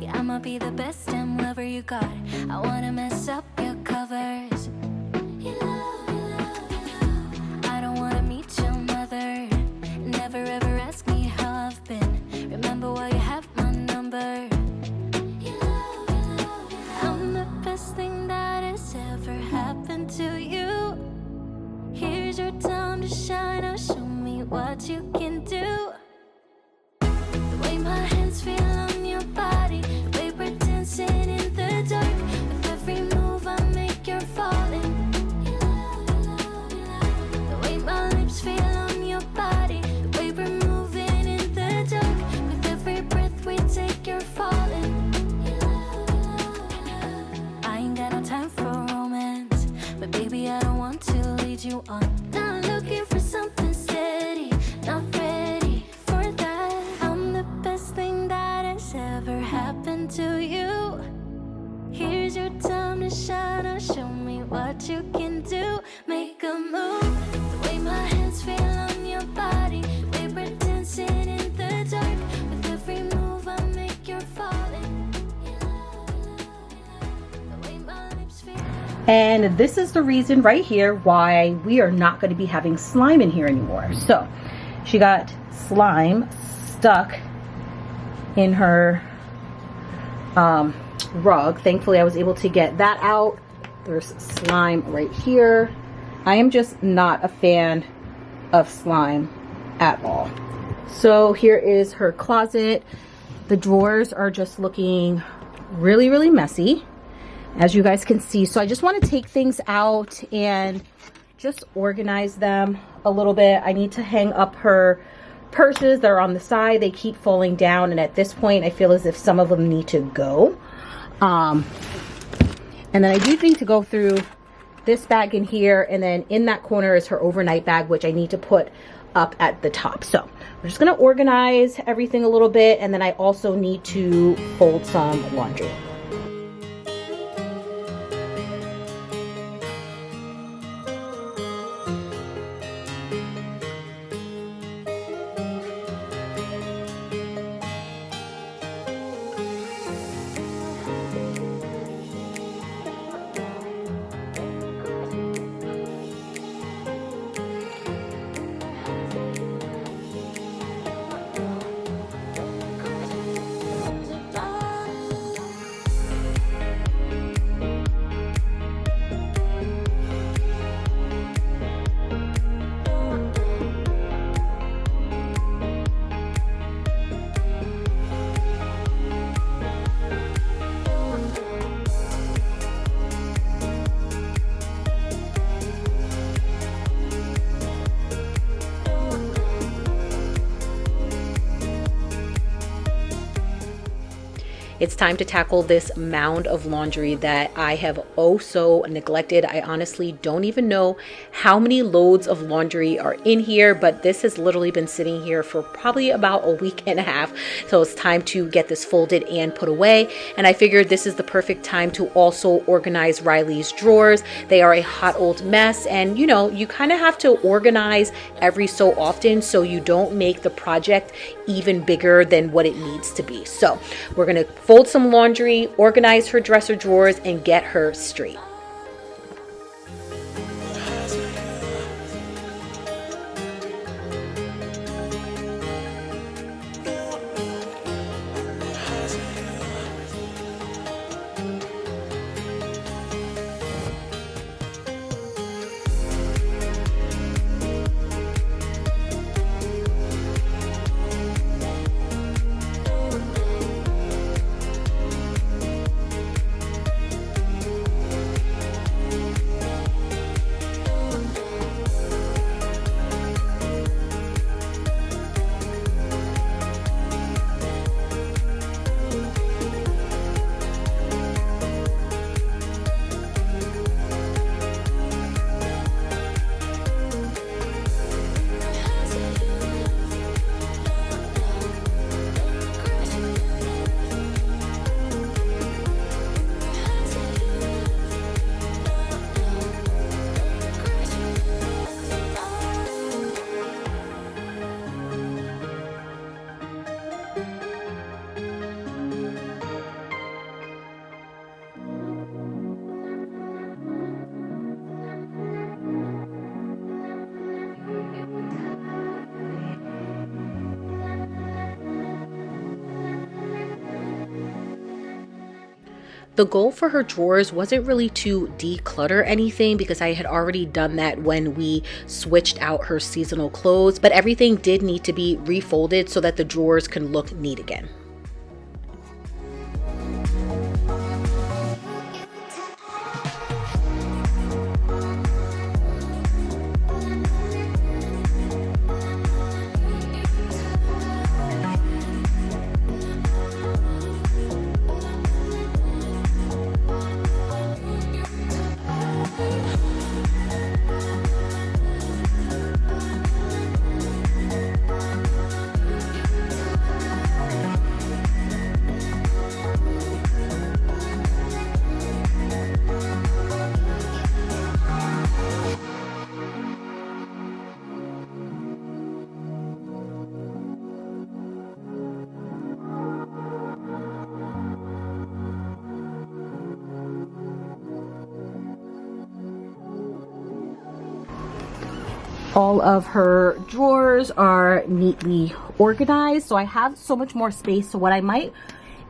Yeah, I'm I'ma be the best damn lover you got. I wanna mess up your covers. I don't wanna meet your mother. Never ever ask me how I've been. Remember why you have my number. I'm the best thing that has ever happened to you. Here's your time to shine. Now show me what you can do. The way my hands feel on your body, the way we're dancing in the dark. With every move I make, you're falling. The way my lips feel on your body, the way we're moving in the dark. With every breath we take, you're falling. I ain't got no time for romance, but baby, I don't want to lead you on. Not looking for something steady, not ready for that. I'm the best thing that has ever happened to you. Here's your time to shine. Now show me what you can do. Make a move. The way my hands feel on your body, the way we're dancing in the dark. With every move I make, you're falling. The way my lips feel. And this is the reason right here why we are not going to be having slime in here anymore. So she got slime stuck in her rug. Thankfully I was able to get that out. There's slime right here. I am just not a fan of slime at all. So here is her closet. The drawers are just looking really, really messy, as you guys can see. So I just want to take things out and just organize them a little bit. I need to hang up her purses that are on the side. They keep falling down, and at this point I feel as if some of them need to go. And then I do need to go through this bag in here, and then in that corner is her overnight bag, which I need to put up at the top. So we're just going to organize everything a little bit, and then I also need to fold some laundry. It's time to tackle this mound of laundry that I have oh so neglected. I honestly don't even know how many loads of laundry are in here, but this has literally been sitting here for probably about a week and a half. So it's time to get this folded and put away. And I figured this is the perfect time to also organize Riley's drawers. They are a hot old mess, and you know, you kind of have to organize every so often so you don't make the project even bigger than what it needs to be. So we're gonna fold some laundry, organize her dresser drawers, and get her straight. The goal for her drawers wasn't really to declutter anything because I had already done that when we switched out her seasonal clothes, but everything did need to be refolded so that the drawers can look neat again. All of her drawers are neatly organized, so I have so much more space. So what I might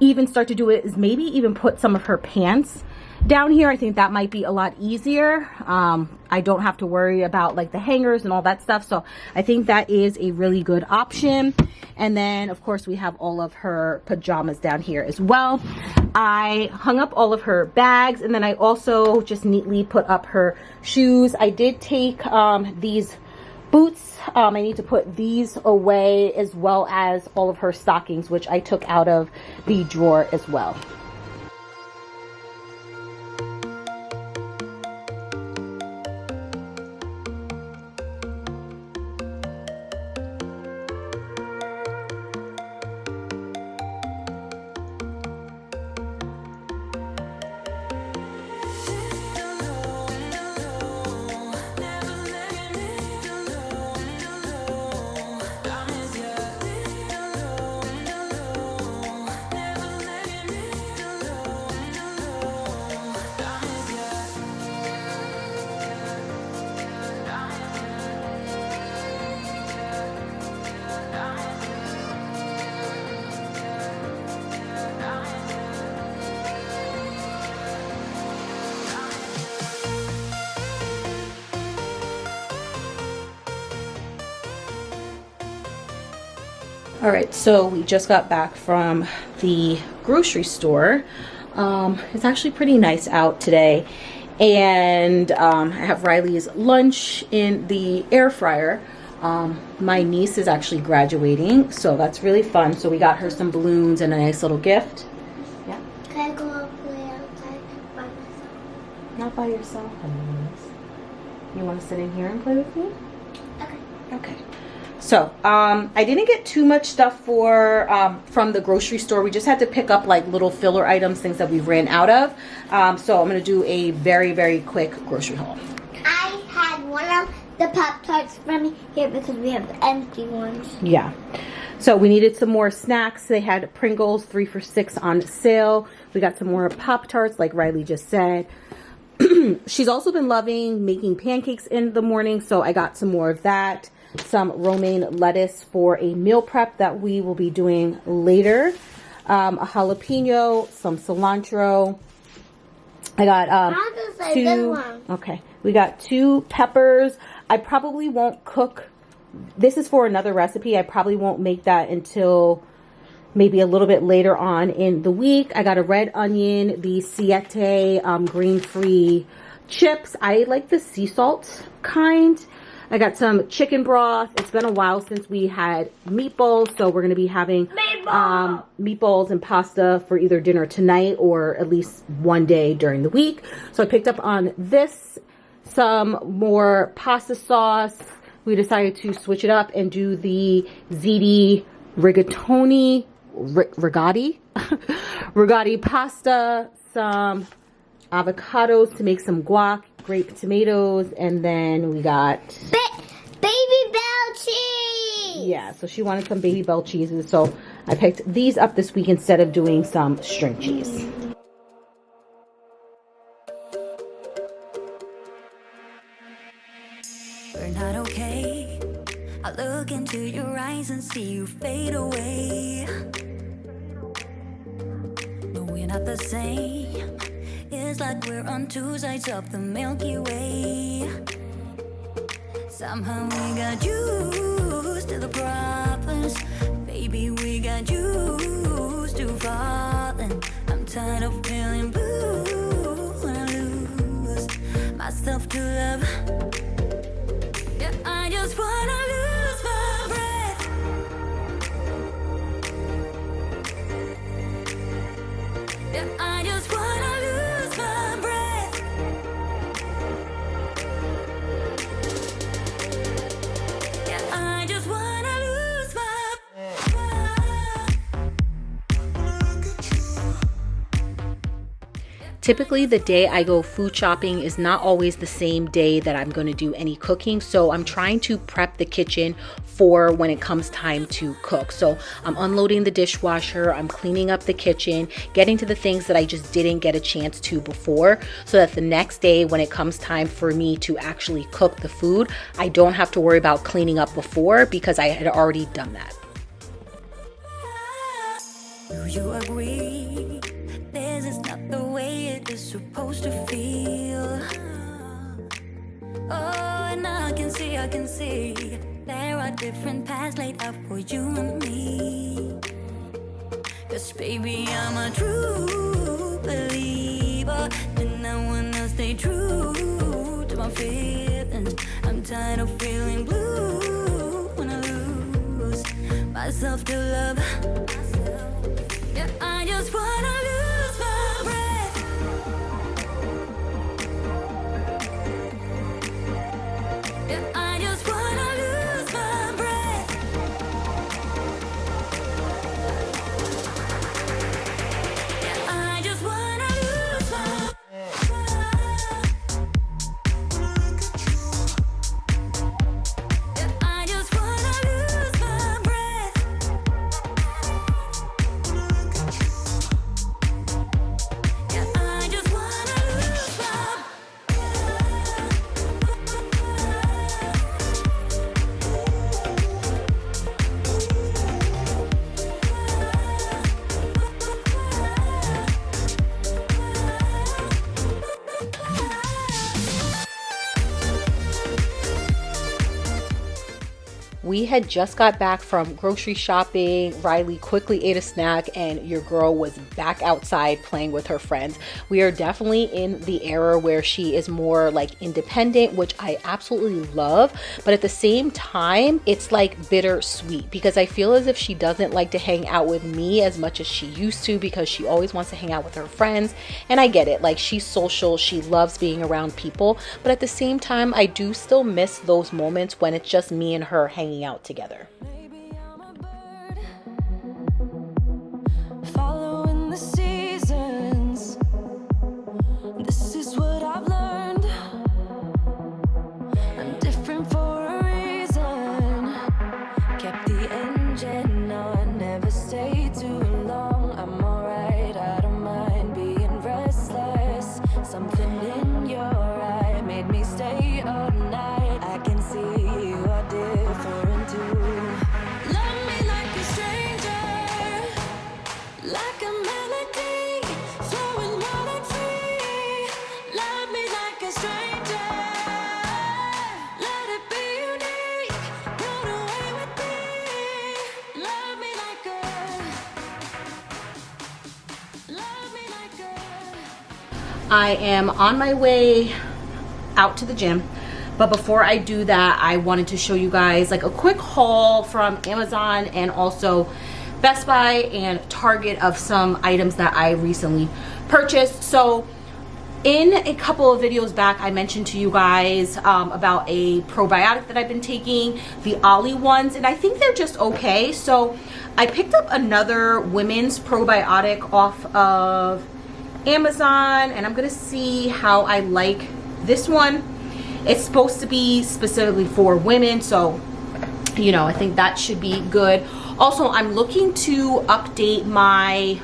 even start to do is maybe even put some of her pants down here. I think that might be a lot easier. I don't have to worry about like the hangers and all that stuff, so I think that is a really good option. And then of course we have all of her pajamas down here as well. I hung up all of her bags, and then I also just neatly put up her shoes. I did take these boots. I need to put these away, as well as all of her stockings, which I took out of the drawer as well. All right, so we just got back from the grocery store. It's actually pretty nice out today, and I have Riley's lunch in the air fryer. My niece is actually graduating, so that's really fun. So we got her some balloons and a nice little gift. Yeah. Can I go play outside by myself? Not by yourself, you want to sit in here and play with me? Okay. Okay. So I didn't get too much stuff for from the grocery store. We just had to pick up like little filler items, things that we ran out of. So I'm going to do a very, very quick grocery haul. I had one of the Pop-Tarts from here because we have empty ones. Yeah. So we needed some more snacks. They had Pringles 3 for $6 on sale. We got some more Pop-Tarts like Riley just said. She's also been loving making pancakes in the morning, so I got some more of that. Some romaine lettuce for a meal prep that we will be doing later. A jalapeno, some cilantro. I got two. Okay, we got 2 peppers. I probably won't cook. This is for another recipe. I probably won't make that until maybe a little bit later on in the week. I got a red onion, the Siete grain-free chips. I like the sea salt kind. I got some chicken broth. It's been a while since we had meatballs, so we're going to be having meatballs and pasta for either dinner tonight or at least one day during the week. So I picked up on this, some more pasta sauce. We decided to switch it up and do the ziti rigatoni, rigatoni pasta, some avocados to make some guac, grape tomatoes, and then we got Baby Bell cheese! Yeah, so she wanted some Baby Bell cheeses, so I picked these up this week instead of doing some string cheese. We're not okay. I look into your eyes and see you fade away. But when not the same. It's like we're on two sides of the Milky Way. Somehow we got used to the problems. Baby, we got used to falling. I'm tired of feeling blue when I lose myself to love. Yeah, I just wanna lose my breath. Yeah, I just wanna lose my breath. Yeah, I just wanna lose my Typically, the day I go food shopping is not always the same day that I'm going to do any cooking. So I'm trying to prep the kitchen for when it comes time to cook. So I'm unloading the dishwasher, I'm cleaning up the kitchen, getting to the things that I just didn't get a chance to before, so that the next day when it comes time for me to actually cook the food, I don't have to worry about cleaning up before because I had already done that. Do you agree? This is not the way it is supposed to feel. Oh, and I can see there are different paths laid out for you and me. 'Cause baby, I'm a true believer, and I wanna stay true to my feelings. I'm tired of feeling blue when I lose myself to love. Yeah, I just wanna lose my breath. Yeah, I just wanna lose my breath. Yeah, I just wanna lose my Yeah, I just wanna lose my breath. Yeah, I just wanna lose my We had just got back from grocery shopping. Riley quickly ate a snack and your girl was back outside playing with her friends. We are definitely in the era where she is more like independent, which I absolutely love. But at the same time, it's like bittersweet because I feel as if she doesn't like to hang out with me as much as she used to because she always wants to hang out with her friends. And I get it, like she's social, she loves being around people. But at the same time, I do still miss those moments when it's just me and her hanging out together. Maybe I'm a bird, following the seasons. This is what I've learned. I'm different for a reason. Kept the engine on, never stay too long. I'm alright, I don't mind being restless. Something in your eye made me stay all night. I can see you are different too. Love me like a stranger, like a melody, flowing wild and free. Love me like a stranger, let it be unique, run away with me. Love me like a I am on my way out to the gym, but before I do that, I wanted to show you guys like a quick haul from Amazon and also Best Buy and Target of some items that I recently purchased. So in a couple of videos back, I mentioned to you guys about a probiotic that I've been taking, the Ollie ones, and I think they're just okay. So I picked up another women's probiotic off of Amazon, and I'm gonna see how I like this one. It's supposed to be specifically for women, so you know, I think that should be good. Also, I'm looking to update my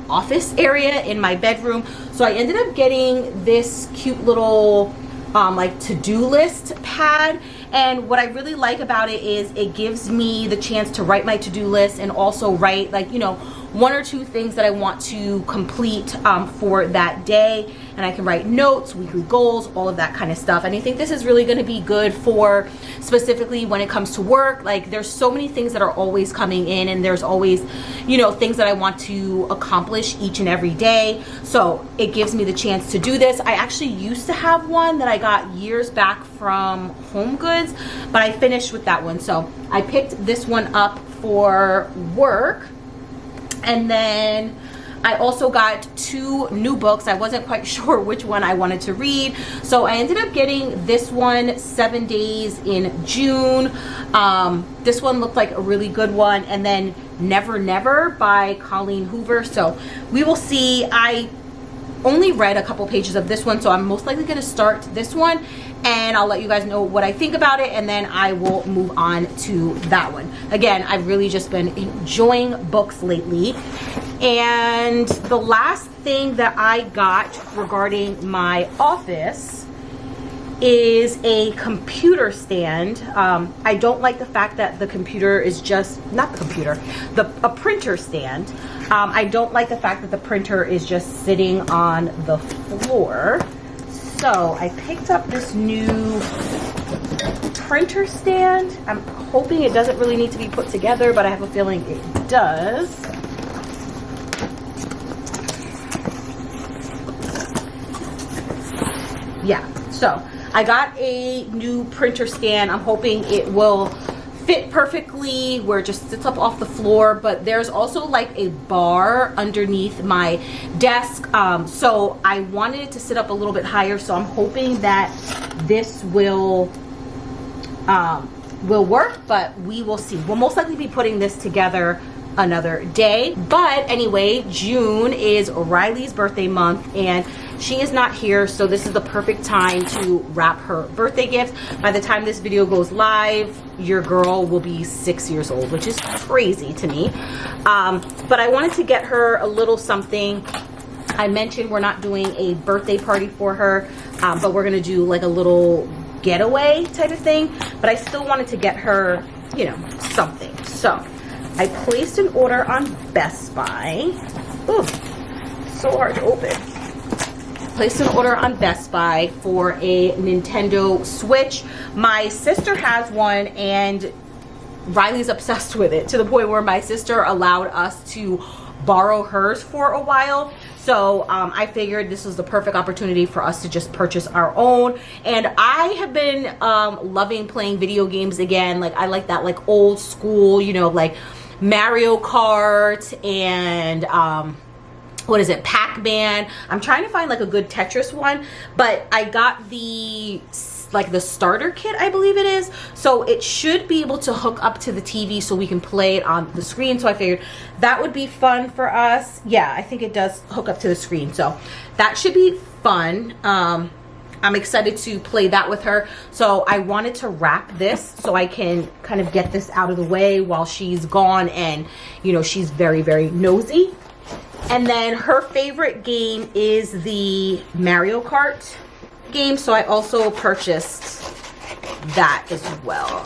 office area in my bedroom, so I ended up getting this cute little like to-do list pad, and what I really like about it is it gives me the chance to write my to-do list and also write, like, you know, 1 or 2 things that I want to complete for that day, and I can write notes, weekly goals, all of that kind of stuff. And I think this is really going to be good for specifically when it comes to work. Like, there's so many things that are always coming in, and there's always, you know, things that I want to accomplish each and every day. So it gives me the chance to do this. I actually used to have one that I got years back from Home Goods, but I finished with that one. So I picked this one up for work. And then I also got 2 new books. I wasn't quite sure which one I wanted to read, so I ended up getting this one, 7 Days in June. This one looked like a really good one, and then Never Never by Colleen Hoover. So we will see. I only read a couple pages of this one, so I'm most likely going to start this one, and I'll let you guys know what I think about it, and then I will move on to that one. Again, I've really just been enjoying books lately. And the last thing that I got regarding my office is a computer stand. I don't like the fact that the computer is just, not the computer, a printer stand. I don't like the fact that the printer is just sitting on the floor. So I picked up this new printer stand. I'm hoping it doesn't really need to be put together, but I have a feeling it does. Yeah, so I got a new printer stand. I'm hoping it will fit perfectly where it just sits up off the floor, but there's also like a bar underneath my desk, so I wanted it to sit up a little bit higher, so I'm hoping that this will work, but we will see. We'll most likely be putting this together another day. But anyway, June is Riley's birthday month, and she is not here, so this is the perfect time to wrap her birthday gifts. By the time this video goes live, your girl will be 6 years old, which is crazy to me. But I wanted to get her a little something. I mentioned we're not doing a birthday party for her, but we're gonna do like a little getaway type of thing. But I still wanted to get her, you know, something. So I placed an order on Best Buy. Ooh, so hard to open. Placed an order on Best Buy for a Nintendo Switch. My sister has one, and Riley's obsessed with it to the point where my sister allowed us to borrow hers for a while. So I figured this was the perfect opportunity for us to just purchase our own. And I have been loving playing video games again. Like, I like that like old school, you know, like Mario Kart and what is it, Pac-Man. I'm trying to find like a good Tetris one, but I got the starter kit, I believe it is, so it should be able to hook up to the TV so we can play it on the screen. So I figured that would be fun for us. Yeah, I think it does hook up to the screen, so that should be fun. I'm excited to play that with her. So I wanted to wrap this so I can kind of get this out of the way while she's gone, and you know, she's very, very nosy. And then her favorite game is the Mario Kart game, so I also purchased that as well.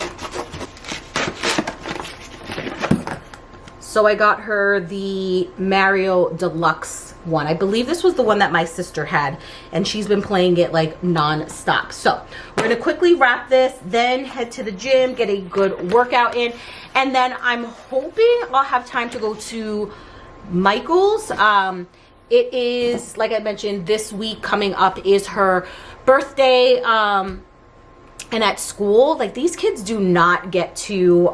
So I got her the Mario Deluxe one. I believe this was the one that my sister had, and she's been playing it like non-stop. So we're gonna quickly wrap this, then head to the gym, get a good workout in, and then I'm hoping I'll have time to go to Michael's. It is, like I mentioned, this week coming up is her birthday, and at school, like, these kids do not get to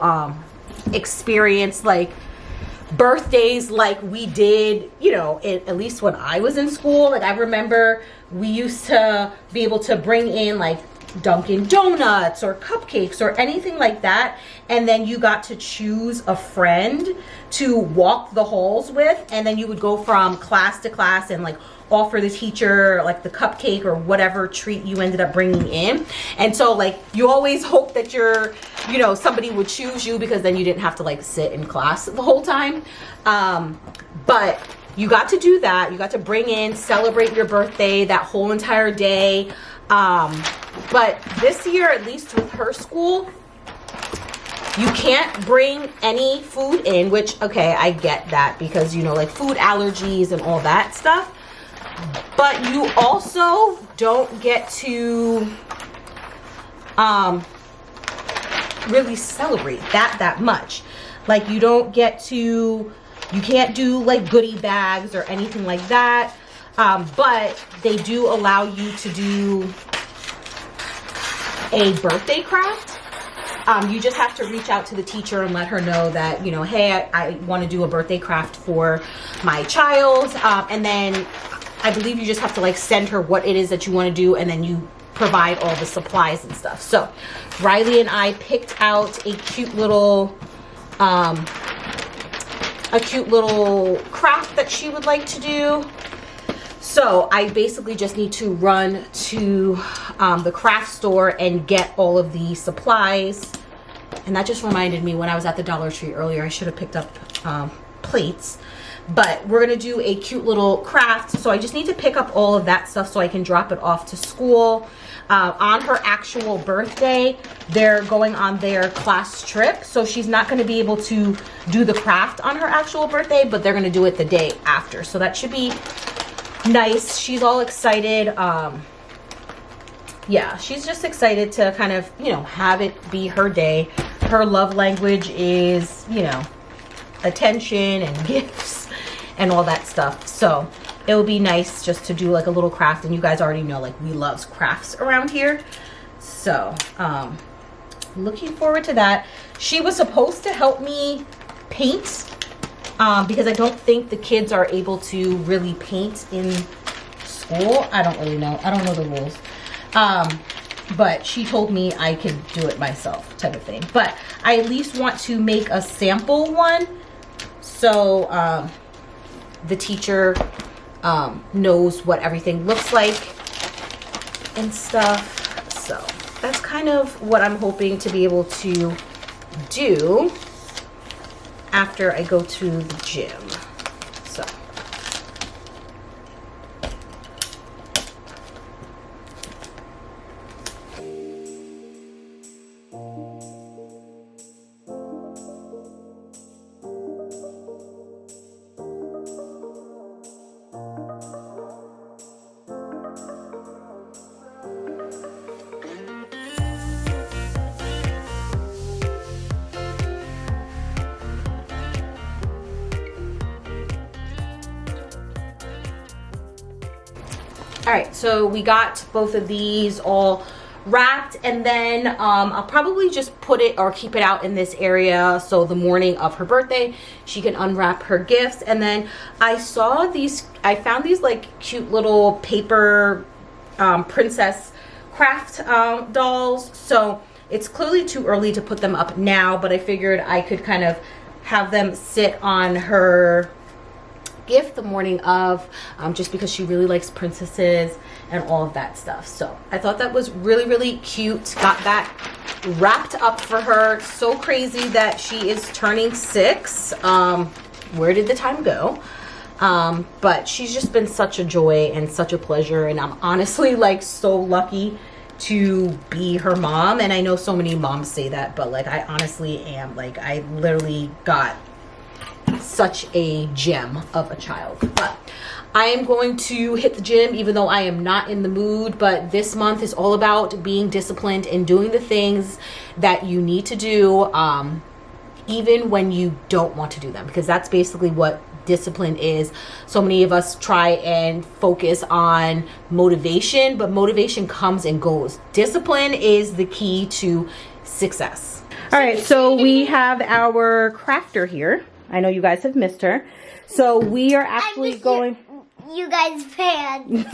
experience like birthdays like we did, you know, at least when I was in school. Like, I remember we used to be able to bring in like Dunkin' Donuts or cupcakes or anything like that, and then you got to choose a friend to walk the halls with, and then you would go from class to class and like offer the teacher like the cupcake or whatever treat you ended up bringing in. And so like you always hope that you're, you know, somebody would choose you, because then you didn't have to like sit in class the whole time. But you got to do that. You got to bring in, celebrate your birthday that whole entire day. But this year, at least with her school, You can't bring any food in, which, okay, I get that because, you know, like food allergies and all that stuff. But you also don't get to really celebrate that much. Like you don't get to, you can't do like goodie bags or anything like that. But they do allow you to do a birthday craft. You just have to reach out to the teacher and let her know that, you know, hey, I want to do a birthday craft for my child. And then I believe you just have to like send her what it is that you want to do, and then you provide all the supplies and stuff. So Riley and I picked out a cute little craft that she would like to do. So I basically just need to run to the craft store and get all of the supplies. And that just reminded me, when I was at the Dollar Tree earlier, I should have picked up plates. But we're gonna do a cute little craft. So I just need to pick up all of that stuff so I can drop it off to school. On her actual birthday, they're going on their class trip. So she's not gonna be able to do the craft on her actual birthday, but they're gonna do it the day after. So that should be nice. She's all excited. Yeah, she's just excited to kind of, you know, have it be her day. Her love language is, you know, attention and gifts and all that stuff. So it will be nice just to do like a little craft. And you guys already know, like, we love crafts around here. So looking forward to that. She was supposed to help me paint because I don't think the kids are able to really paint in school. I don't really know. I don't know the rules. But she told me I could do it myself, type of thing. But I at least want to make a sample one, so the teacher knows what everything looks like and stuff. So that's kind of what I'm hoping to be able to do after I go to the gym. So all right, so we got both of these all wrapped, and then I'll probably just put it or keep it out in this area so the morning of her birthday she can unwrap her gifts. And then I found these like cute little paper princess craft dolls. So it's clearly too early to put them up now, but I figured I could kind of have them sit on her gift the morning of, just because she really likes princesses and all of that stuff. So I thought that was really, really cute. Got that wrapped up for her. So crazy that she is turning 6. Where did the time go? But she's just been such a joy and such a pleasure, and I'm honestly like so lucky to be her mom. And I know so many moms say that, but like I honestly am. Like I literally got such a gem of a child. But I am going to hit the gym even though I am not in the mood. But this month is all about being disciplined and doing the things that you need to do, even when you don't want to do them, because that's basically what discipline is. So many of us try and focus on motivation, but motivation comes and goes. Discipline is the key to success. All right, so we have our crafter here. I know you guys have missed her. So we are actually going... You guys fans.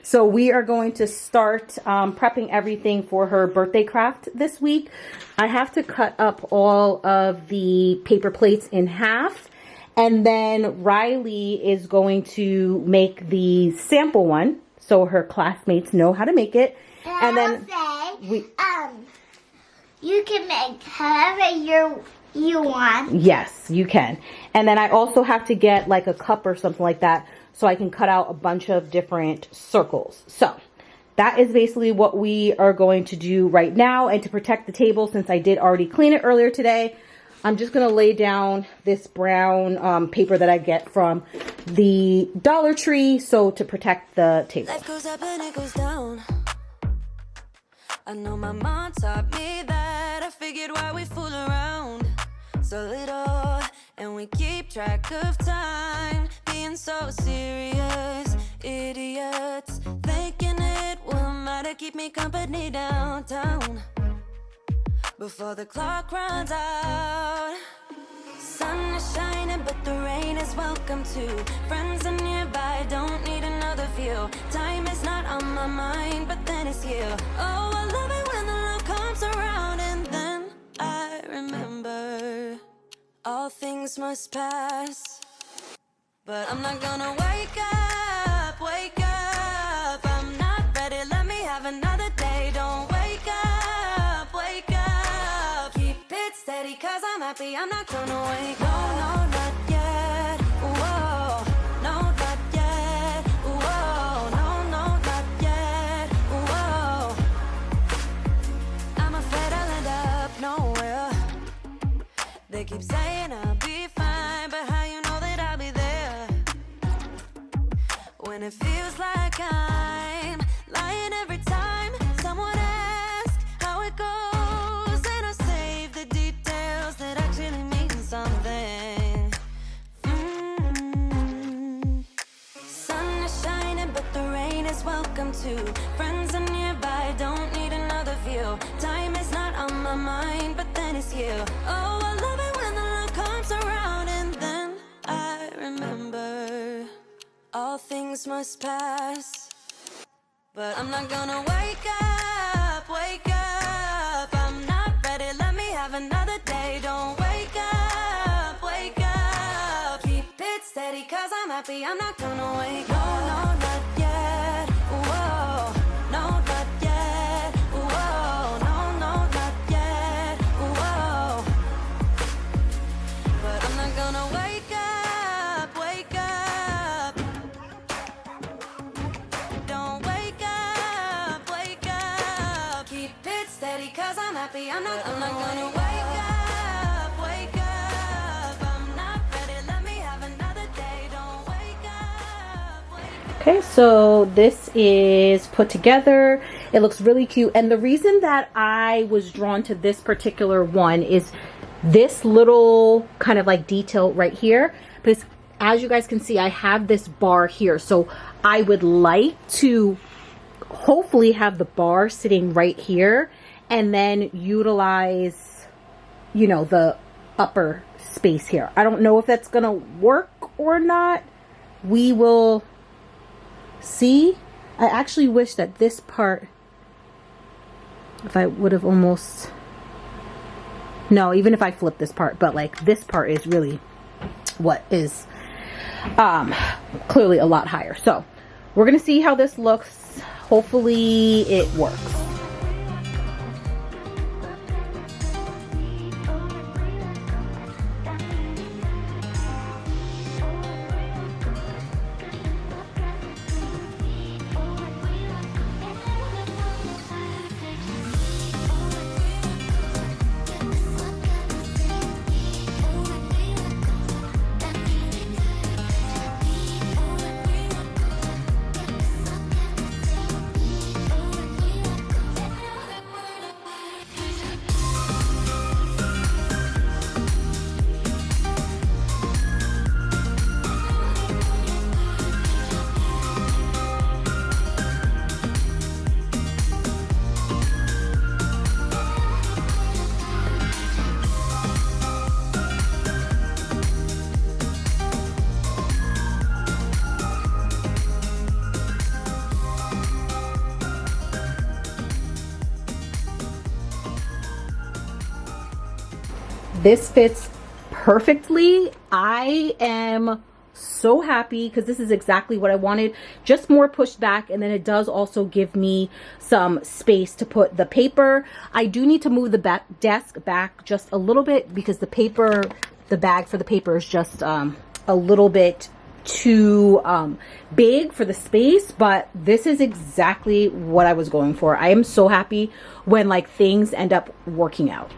So we are going to start prepping everything for her birthday craft this week. I have to cut up all of the paper plates in half. And then Riley is going to make the sample one so her classmates know how to make it. And then you can make however you want. Yes, you can. And then I also have to get like a cup or something like that so I can cut out a bunch of different circles. So that is basically what we are going to do right now. And to protect the table, since I did already clean it earlier today, I'm just going to lay down this brown paper that I get from the Dollar Tree, so to protect the table. Life goes up and it goes down. I know my mom taught me that. I figured why we fool around so little, and we keep track of time, being so serious, idiots, thinking it will matter, keep me company downtown before the clock runs out. Sun is shining, but the rain is welcome too. Friends are nearby, don't need another view. Time is not on my mind, but then it's you. Oh, I love it when the love comes around, and then I remember all things must pass. But I'm not gonna wake up, wake up. I'm not ready, let me have another day. Don't wake up, wake up. Keep it steady, cause I'm happy, I'm not gonna wake up. No, no, not yet. Whoa, no, not yet. Whoa, no, no, not yet. Whoa, I'm afraid I'll end up nowhere. They keep saying I'll be fine, but how you know that I'll be there when it feels like I'm lying every time someone asks how it goes, and I save the details that actually mean something. Sun is shining, but the rain is welcome too. Friends are nearby, don't need another view. Time is not on my mind, but then it's you. Oh, I love it when the love comes around, and then I remember all things must pass. But I'm not gonna wake up, wake up. I'm not ready, let me have another day. Don't wake up, wake up. Keep it steady, cause I'm happy, I'm not gonna wake up. No, no, not yet. Whoa, no, not yet. Whoa, no, no, not yet. Whoa, but I'm not gonna wake up, wake up. Don't wake up, wake up. Keep it steady, cause I'm happy, I'm not gonna wake up, wake up. I'm not ready, let me have another day. Don't wake up, wake up. Okay, so this is put together. It looks really cute. And the reason that I was drawn to this particular one is this little kind of like detail right here. Because as you guys can see, I have this bar here. So I would like to hopefully have the bar sitting right here and then utilize, you know, the upper space here. I don't know if that's gonna work or not. We will see. I actually wish that this part, if I would have almost, no, even if I flip this part, but like this part is really what is clearly a lot higher. So we're gonna see how this looks. Hopefully it works. This fits perfectly. I am so happy because this is exactly what I wanted. Just more pushed back, and then it does also give me some space to put the paper. I do need to move the desk back just a little bit because the paper, the bag for the paper is just a little bit too big for the space, but this is exactly what I was going for. I am so happy when like things end up working out.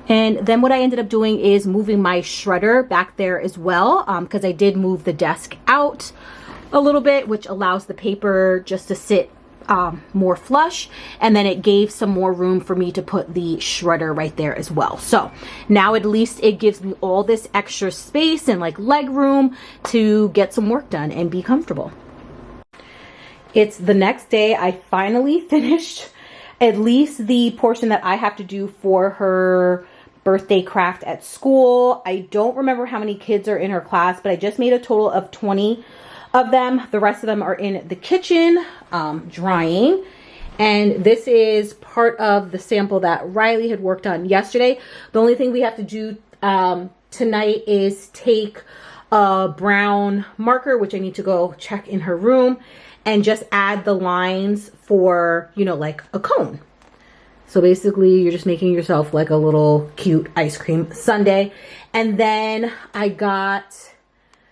And then what I ended up doing is moving my shredder back there as well, because I did move the desk out a little bit, which allows the paper just to sit more flush, and then it gave some more room for me to put the shredder right there as well. So now at least it gives me all this extra space and like leg room to get some work done and be comfortable. It's the next day. I finally finished at least the portion that I have to do for her birthday craft at school. I don't remember how many kids are in her class, but I just made a total of 20 of them. The rest of them are in the kitchen drying. And this is part of the sample that Riley had worked on yesterday. The only thing we have to do tonight is take a brown marker, which I need to go check in her room, and just add the lines for, you know, like a cone. So basically you're just making yourself like a little cute ice cream sundae. And then I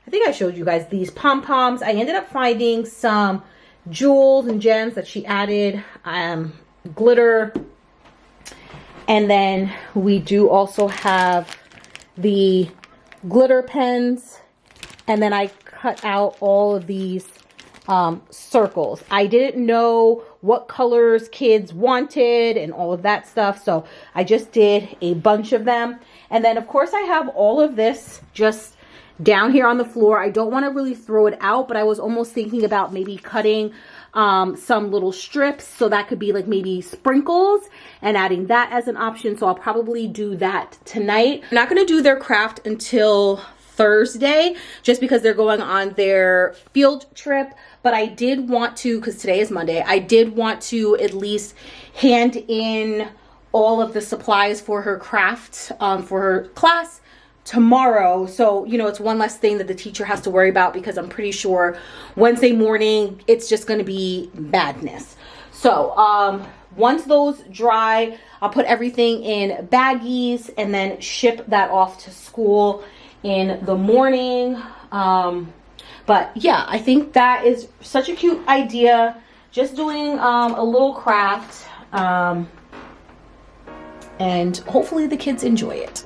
think I showed you guys these pom-poms. I ended up finding some jewels and gems that she added, glitter. And then we do also have the glitter pens. And then I cut out all of these circles. I didn't know what colors kids wanted and all of that stuff, so I just did a bunch of them. And then of course I have all of this just down here on the floor. I don't want to really throw it out, but I was almost thinking about maybe cutting some little strips, so that could be like maybe sprinkles, and adding that as an option. So I'll probably do that tonight. I'm not going to do their craft until Thursday, just because they're going on their field trip. But I did want to, because today is Monday, I did want to at least hand in all of the supplies for her craft, for her class tomorrow. So, you know, it's one less thing that the teacher has to worry about, because I'm pretty sure Wednesday morning it's just going to be madness. So once those dry, I'll put everything in baggies and then ship that off to school in the morning. But yeah, I think that is such a cute idea, just doing a little craft, and hopefully the kids enjoy it.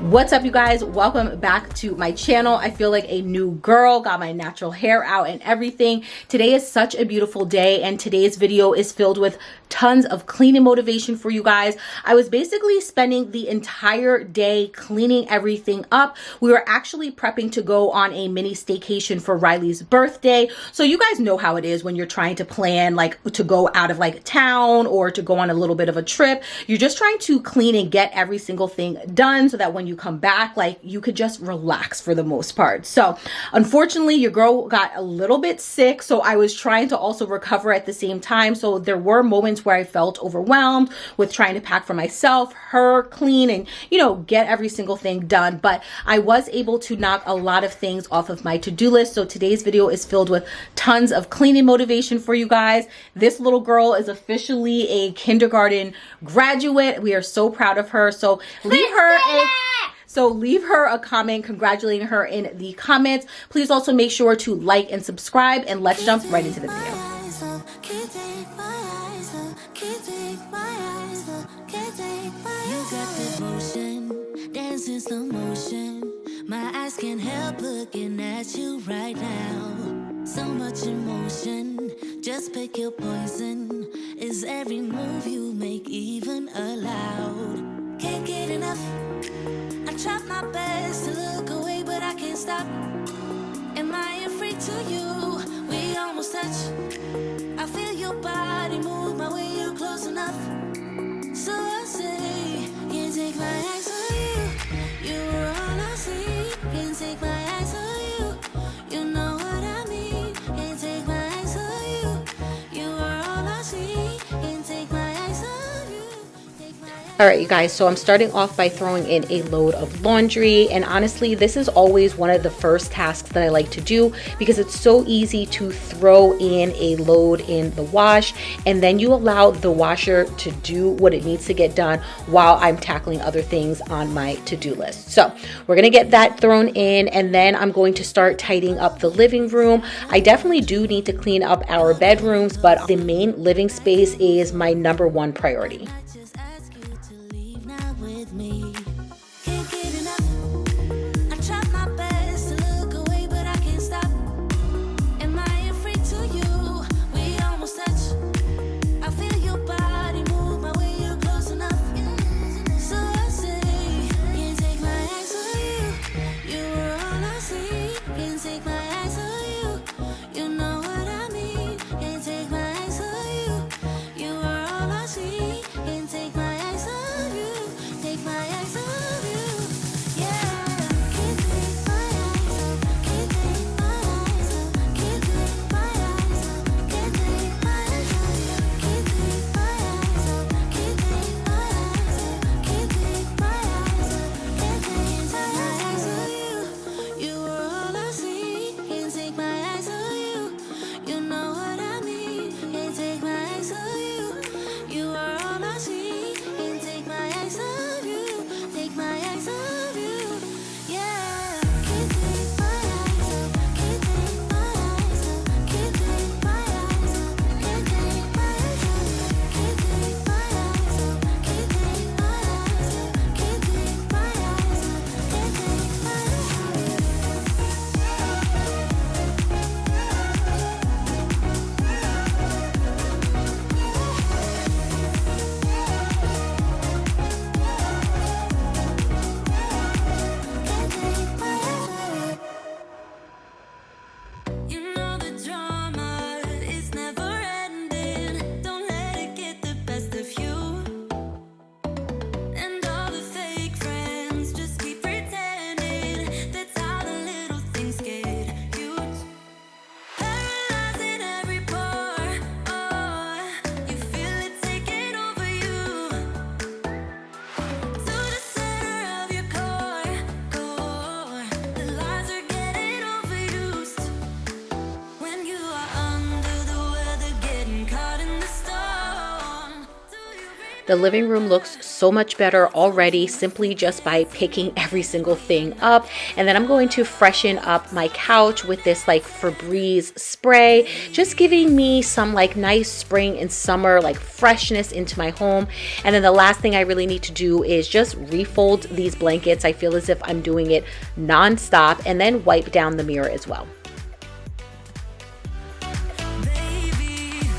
What's up, you guys? Welcome back to my channel. I feel like a new girl, got my natural hair out and everything. Today is such a beautiful day, and today's video is filled with tons of cleaning motivation for you guys. I was basically spending the entire day cleaning everything up. We were actually prepping to go on a mini staycation for Riley's birthday. So you guys know how it is when you're trying to plan like to go out of like town or to go on a little bit of a trip. You're just trying to clean and get every single thing done so that when you come back, like, you could just relax for the most part. So unfortunately your girl got a little bit sick, so I was trying to also recover at the same time. So there were moments where I felt overwhelmed with trying to pack for myself, her, clean, and, you know, get every single thing done. But I was able to knock a lot of things off of my to-do list. So today's video is filled with tons of cleaning motivation for you guys. This little girl is officially a kindergarten graduate. We are so proud of her. So leave her a comment congratulating her in the comments. Please also make sure to like and subscribe, and let's jump right into the video. Slow motion, my eyes can't help looking at you right now. So much emotion, just pick your poison. Is every move you make even allowed? Can't get enough. I try my best to look away, but I can't stop. Am I afraid to you? We almost touch. I feel your body move my way, you're close enough. So I say, can't take my eyes on you. All right, you guys, so I'm starting off by throwing in a load of laundry, and honestly, this is always one of the first tasks that I like to do because it's so easy to throw in a load in the wash, and then you allow the washer to do what it needs to get done while I'm tackling other things on my to-do list. So we're gonna get that thrown in, and then I'm going to start tidying up the living room. I definitely do need to clean up our bedrooms, but the main living space is my #1 priority. Just ask you to leave now with me. Can't get enough. I tried my best to look away, but I can't stop. Am I afraid to you? We almost touch. I feel your body move my way, you're close enough. So I say, can't take my eyes off you. You were all I see. Can't take my eyes off you. You know what I mean. Can't take my eyes off you. You were all I see. Can't take my eyes off you. Take my eyes off you. Yeah. Can't take my eyes off. Can't take my eyes off. Can't take my eyes off. Can't take my eyes off you. Can't take my eyes off. Can't take my eyes off. Can't take my eyes off. Can't take my eyes off you. You were all I see. Can't take my eyes off you. You know what I mean. Can't take my eyes off you. You are all I see. Can't take my eyes off you. Take my eyes off you. Yeah. Can't take my eyes off. Can't take my eyes off. Can't take my eyes off. Can't take my eyes off you. Can't take my eyes off. Can't take my eyes off. Can't take my eyes off. Can't take my eyes off you. You know the drama is never ending. Don't let it get the best of you. And all the fake friends just keep pretending. That's how the little things get huge. Paralyzing every pore. Oh, you feel it taking over you. To the center of your core. The lies are getting overused. When you are under the weather, getting caught in the storm. Do you The living room looks so much better already simply just by picking every single thing up. And then I'm going to freshen up my couch with this like Febreze spray, just giving me some like nice spring and summer like freshness into my home. And then the last thing I really need to do is just refold these blankets. I feel as if I'm doing it non-stop, and then wipe down the mirror as well. baby?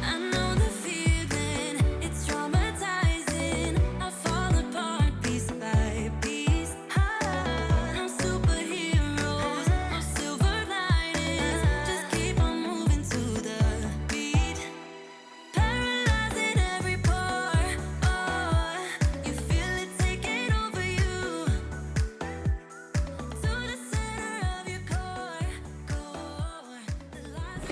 I know the feeling, it's traumatizing. I fall apart piece by piece. No superheroes, no silver linings. Just keep on moving to the beat. Paralyzing every pore. Oh, you feel it taking over you. To the center of your core. The lies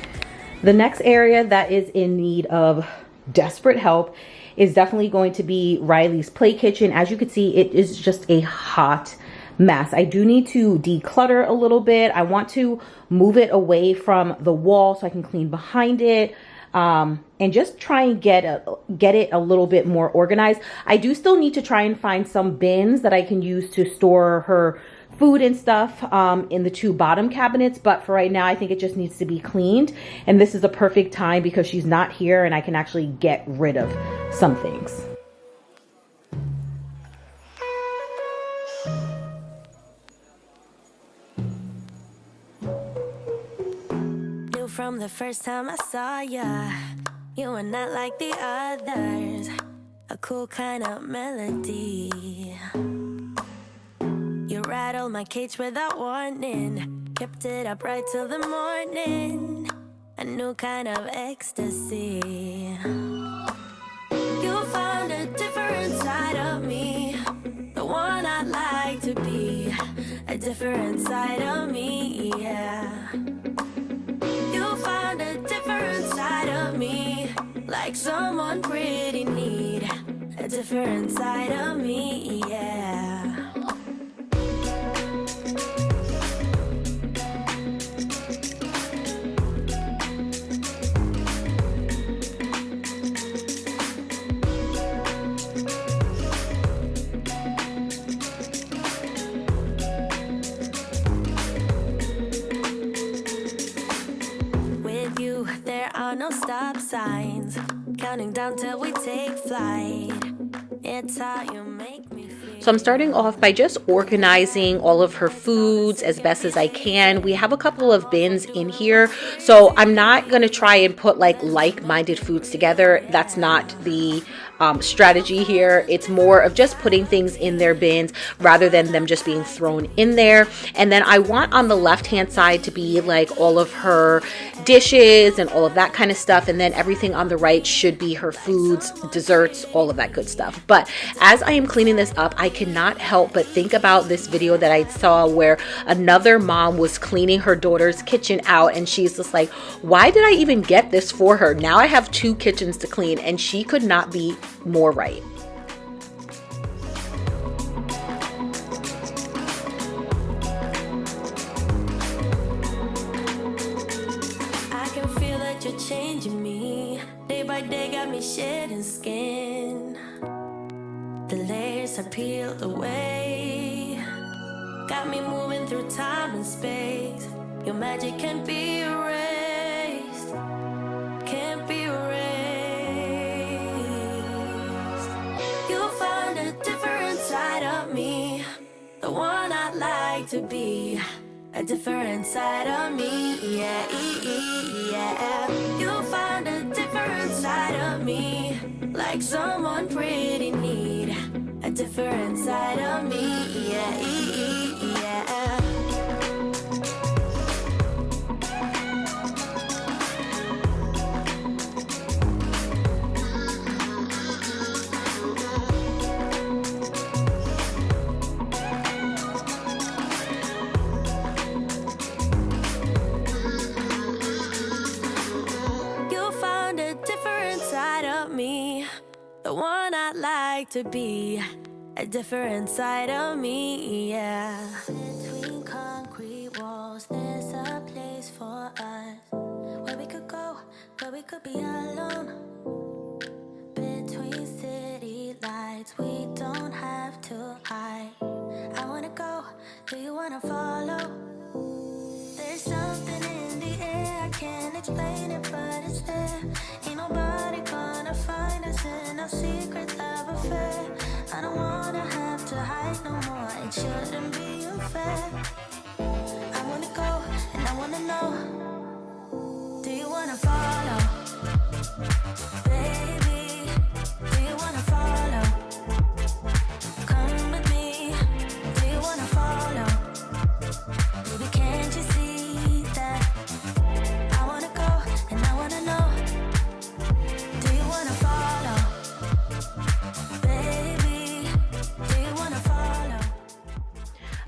The next area that is in need of desperate help is definitely going to be Riley's play kitchen. As you can see, it is just a hot mess. I do need to declutter a little bit. I want to move it away from the wall so I can clean behind it. And just try and get it a little bit more organized. I do still need to try and find some bins that I can use to store her food and stuff in the 2 bottom cabinets, but for right now I think it just needs to be cleaned, and this is a perfect time because she's not here and I can actually get rid of some things. Knew from the first time I saw ya, you were not like the others. A cool kind of melody. You rattled my cage without warning, kept it up right till the morning. A new kind of ecstasy. a different side of me, yeah. You'll find a different side of me, like someone pretty neat, a different side of me, yeah. There are no stop signs, counting down till we take flight. It's how you make me feel. So I'm starting off by just organizing all of her foods as best as I can. We have a couple of bins in here, so I'm not going to try and put like-minded foods together. That's not the strategy here. It's more of just putting things in their bins rather than them just being thrown in there. And then I want on the left hand side to be like all of her dishes and all of that kind of stuff, and then everything on the right should be her foods, desserts, all of that good stuff. But as I am cleaning this up, I cannot help but think about this video that I saw where another mom was cleaning her daughter's kitchen out, and she's just like, why did I even get this for her? Now I have 2 kitchens to clean, and she could not be more right. I can feel that you're changing me. Day by day got me shedding skin. The layers are peeled away. Got me moving through time and space. Your magic can't be erased. Can't be erased. You'll find a different side of me, the one I'd like to be. A different side of me, yeah, yeah. You'll find a different side of me, like someone pretty neat. A different side of me, yeah, yeah. The one I'd like to be, a different side of me, yeah. Between concrete walls, there's a place for us, where we could go, where we could be alone. Between city lights, we don't have to hide. I wanna go, do you wanna follow? There's something in the air, I can't explain it, but it's there. Ain't nobody gonna find us in our secret love affair. I don't wanna have to hide no more, it shouldn't be unfair. I wanna go, and I wanna know, do you wanna follow? Baby, do you wanna follow? Come with me, do you wanna follow? Baby, can't you see that? I wanna go, and I wanna know, do you wanna follow? Baby, do you wanna follow?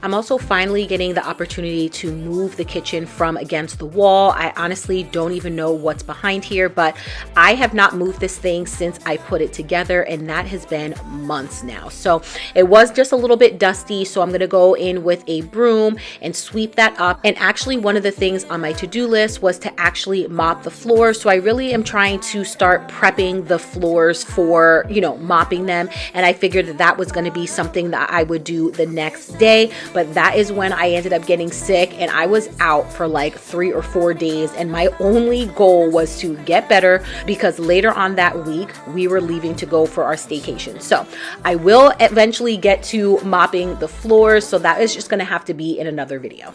I'm also finally getting the opportunity to move the kitchen from against the wall. I honestly don't even know what's behind here, but I have not moved this thing since I put it together, and that has been months now. So it was just a little bit dusty, so I'm gonna go in with a broom and sweep that up. And actually one of the things on my to-do list was to actually mop the floors. So I really am trying to start prepping the floors for, mopping them. And I figured that that was gonna be something that I would do the next day. But that is when I ended up getting sick, and I was out for like 3 or 4 days, and my only goal was to get better because later on that week we were leaving to go for our staycation. So I will eventually get to mopping the floors, so that is just going to have to be in another video.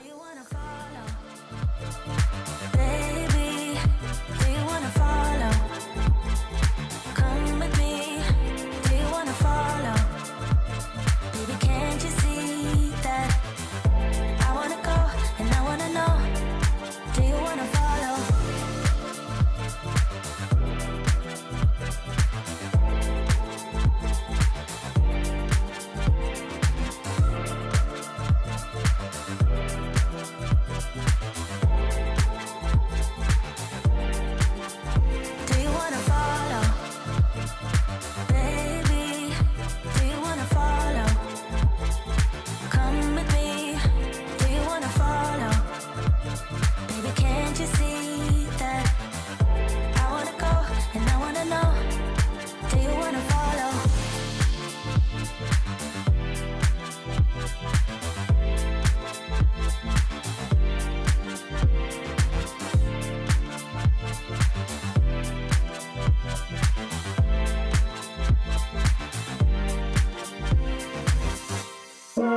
I'm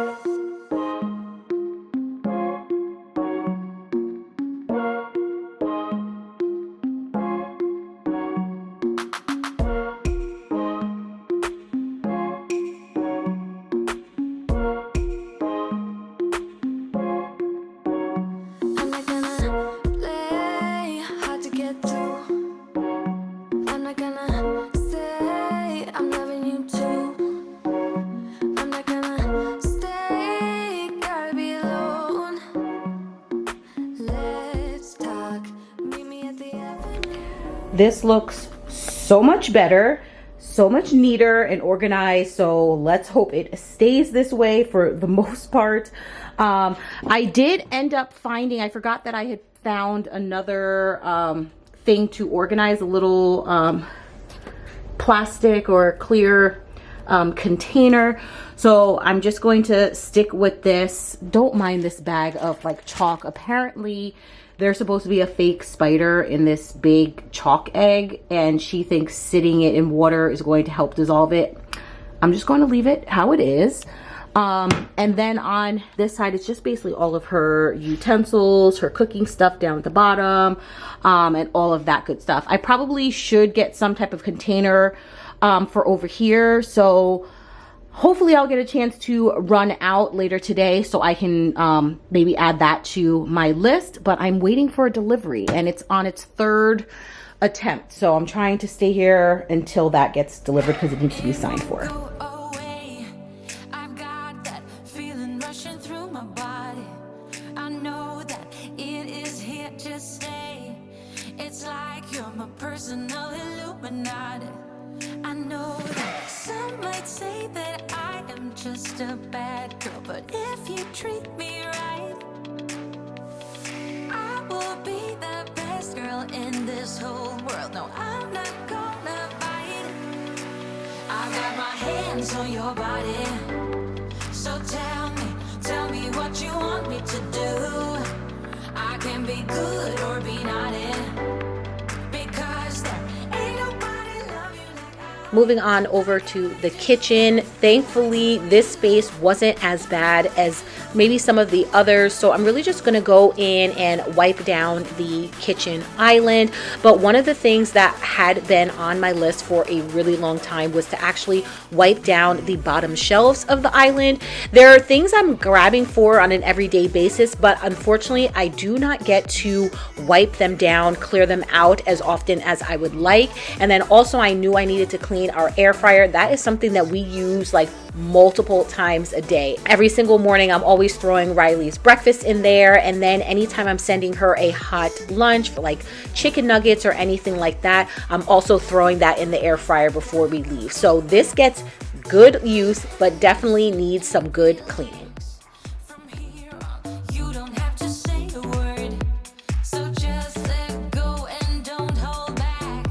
not gonna play hard to get through. I'm not gonna say I'm loving you too. I'm not gonna stay, gotta be alone. Let's talk, meet me at the avenue. This looks so much better, so much neater and organized. So let's hope it stays this way for the most part. I did end up finding, I forgot that I had found another thing to organize, a little plastic or clear container. So I'm just going to stick with this. Don't mind this bag of like chalk. Apparently there's supposed to be a fake spider in this big chalk egg, and she thinks sitting it in water is going to help dissolve it. I'm just going to leave it how it is. And then on this side, it's just basically all of her utensils, her cooking stuff down at the bottom, and all of that good stuff. I probably should get some type of container for over here. So hopefully I'll get a chance to run out later today so I can maybe add that to my list. But I'm waiting for a delivery, and it's on its third attempt. So I'm trying to stay here until that gets delivered because it needs to be signed for. Go away. I've got that feeling rushing through my body. I know that it is here to stay. It's like you're my personal Illuminati. I know that some might say that I am just a bad girl, but if you treat me right, I will be the best girl in this whole world. No, I'm not gonna bite. I got my hands on your body, so tell me what you want me to do. I can be good or be naughty, because there ain't nobody love you like I. Moving on over to the kitchen. Thankfully, this space wasn't as bad as maybe some of the others. So I'm really just gonna go in and wipe down the kitchen island. But one of the things that had been on my list for a really long time was to actually wipe down the bottom shelves of the island. There are things I'm grabbing for on an everyday basis, but unfortunately I do not get to wipe them down, clear them out as often as I would like. And then also I knew I needed to clean our air fryer. That is something that we use like multiple times a day. Every single morning I'm always throwing Riley's breakfast in there, and then anytime I'm sending her a hot lunch for like chicken nuggets or anything like that, I'm also throwing that in the air fryer before we leave. So this gets good use, but definitely needs some good cleaning. From here on, you don't have to say a word, so just let go and don't hold back.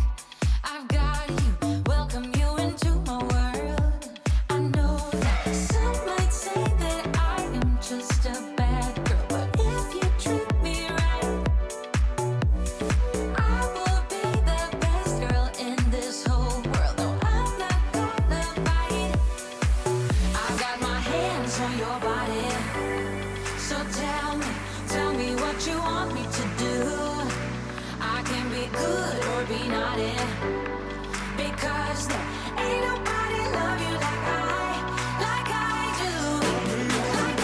I've got you, welcome you into my world. I know that some might say that I am just a bad girl, but if you treat me right, I will be the best girl in this whole world. No, I'm not gonna bite. I've got my hands on your body, so tell me what you want me to do. I can be good or be naughty, because there ain't nobody love you like I do, like I do, like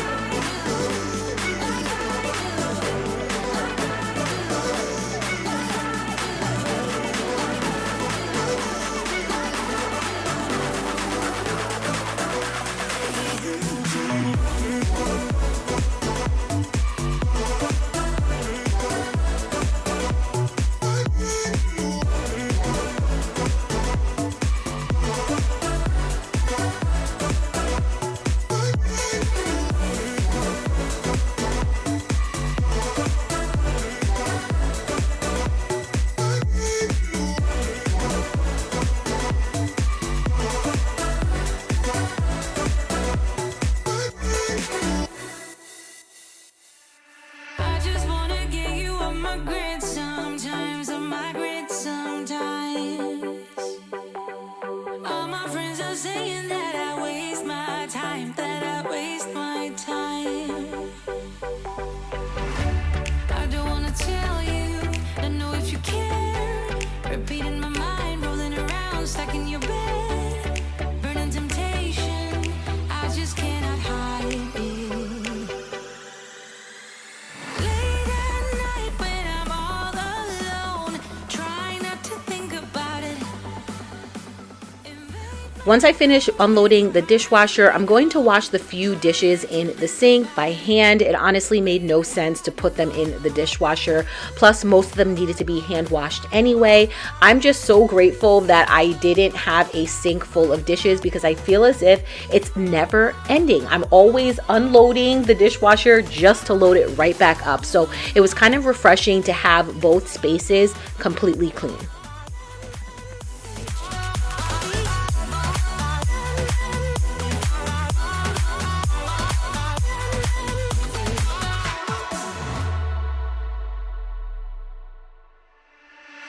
Once I finish unloading the dishwasher, I'm going to wash the few dishes in the sink by hand. It honestly made no sense to put them in the dishwasher. Plus, most of them needed to be hand washed anyway. I'm just so grateful that I didn't have a sink full of dishes because I feel as if it's never ending. I'm always unloading the dishwasher just to load it right back up. So it was kind of refreshing to have both spaces completely clean.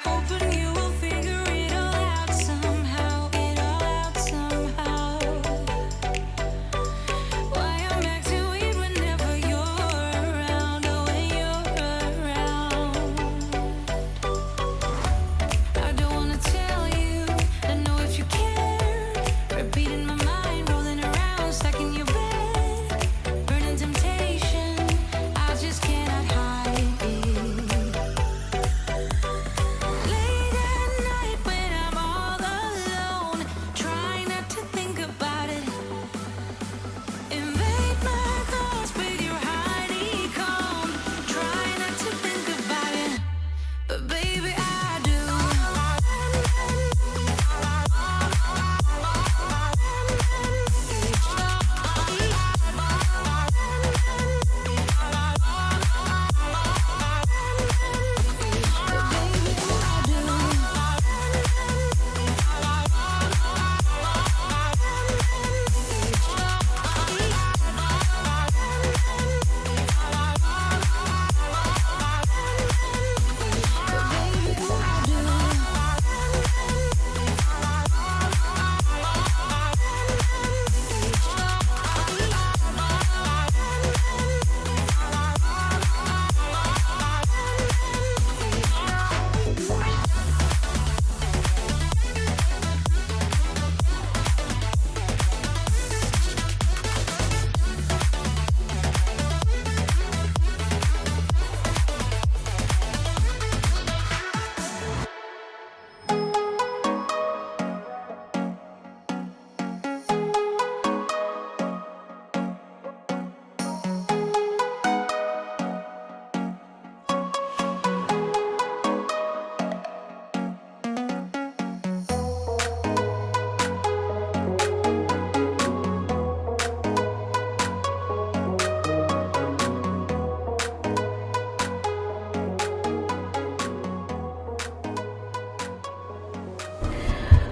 Hoping you will figure it all out somehow, Why I'm back to it whenever you're around, oh, when you're around. I don't wanna tell you, I know if you care. Repeating my mind, rolling around, stuck in your bed, burning temptation. I just cannot hide it. Late at night when I'm all alone, try not to think about it. Invade my thoughts with your honeycomb. Try not to think about it, but baby I do.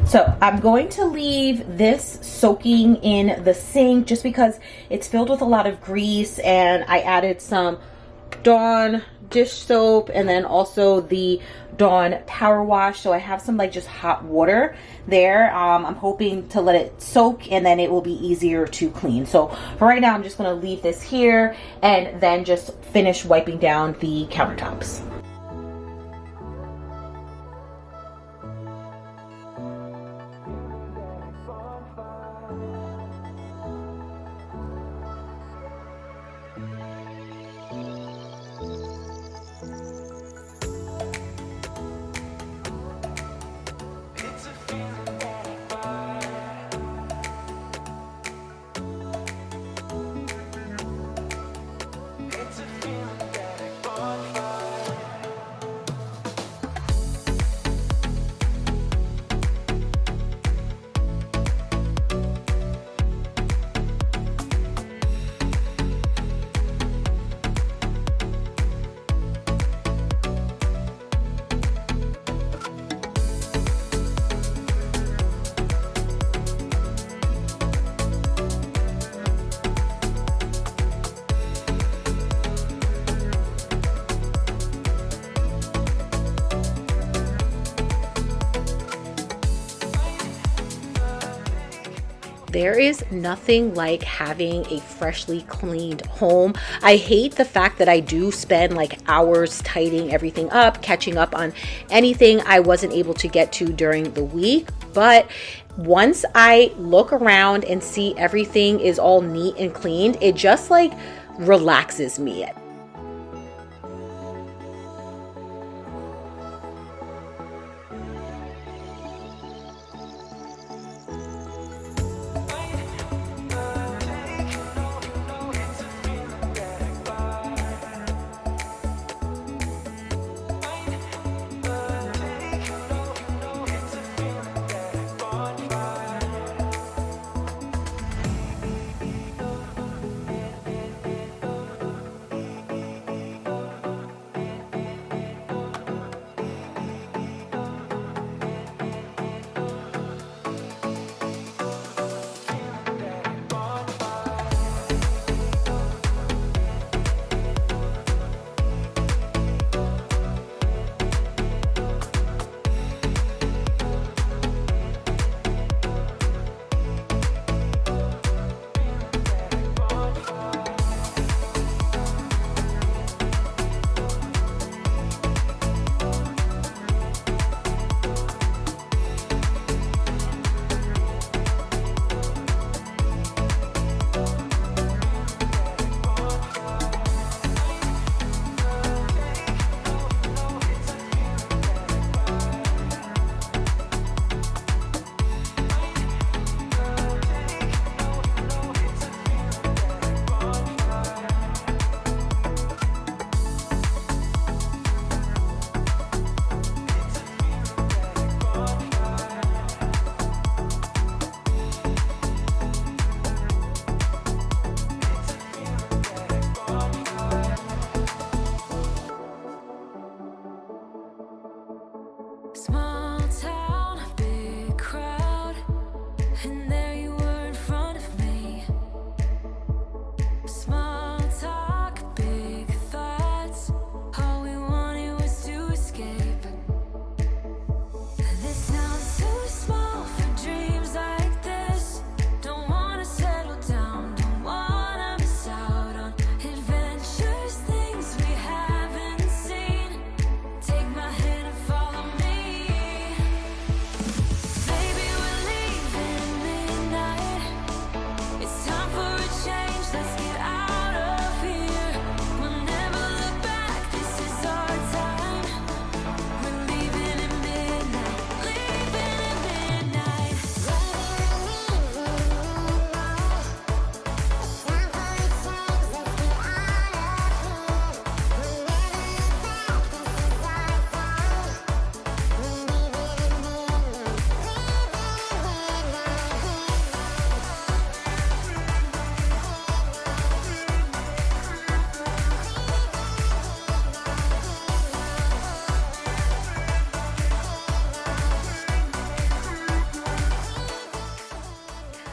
So I'm going to leave this soaking in the sink just because it's filled with a lot of grease, and I added some Dawn dish soap and then also the Dawn power wash. So I have some like just hot water there. I'm hoping to let it soak and then it will be easier to clean. So for right now, I'm just going to leave this here and then just finish wiping down the countertops. There is nothing like having a freshly cleaned home. I hate the fact that I do spend like hours tidying everything up, catching up on anything I wasn't able to get to during the week. But once I look around and see everything is all neat and cleaned, it just like relaxes me.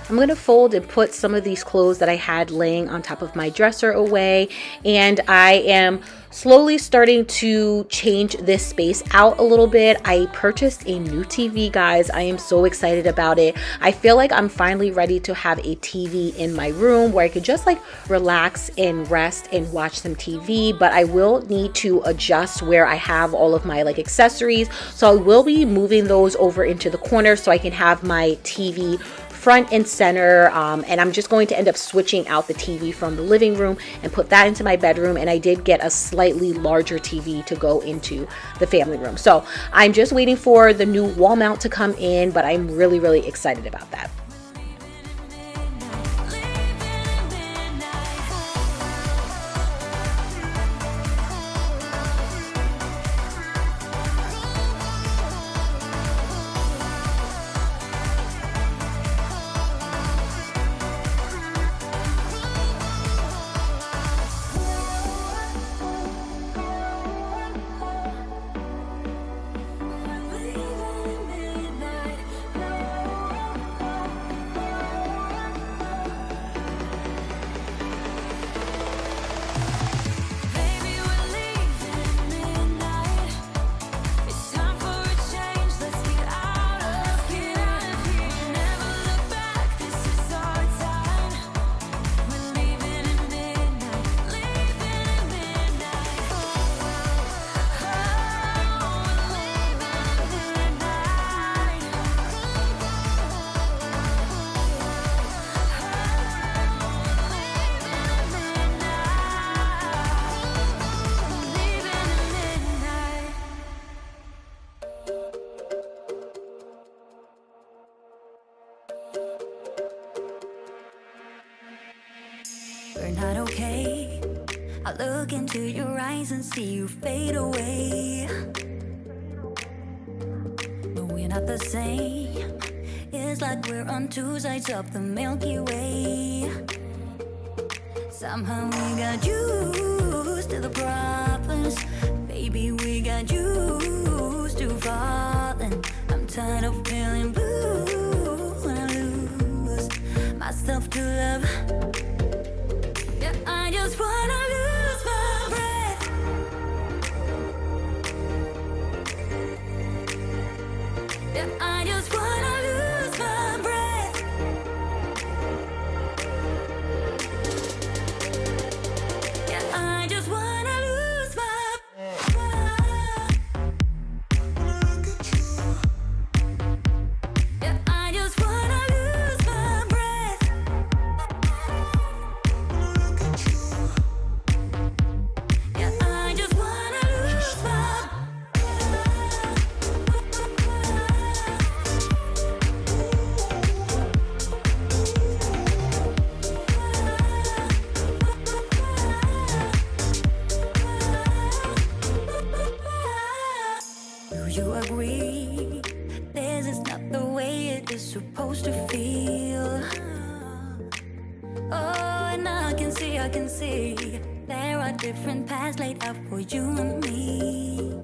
I'm going to fold and put some of these clothes that I had laying on top of my dresser away, and I am slowly starting to change this space out a little bit. I purchased a new TV, guys. I am so excited about it. I feel like I'm finally ready to have a TV in my room where I could just like relax and rest and watch some TV, but I will need to adjust where I have all of my like accessories. So I will be moving those over into the corner so I can have my TV front and center, and I'm just going to end up switching out the TV from the living room and put that into my bedroom. And I did get a slightly larger TV to go into the family room. So I'm just waiting for the new wall mount to come in, but I'm really excited about that. We're not okay. I look into your eyes and see you fade away. But we're not the same. It's like we're on two sides of the Milky Way. Somehow we got used to the problems. Baby, we got used to falling. I'm tired of feeling blue when I lose myself to love. Yeah, I just wanna lose my breath. Yeah, I just wanna lose my breath. Yeah, I just wanna lose my breath. Yeah, I just wanna lose my breath. Yeah, I just wanna lose my Do you agree? This is not the way it is supposed to feel. Oh, and I can see there are different paths laid out for you and me.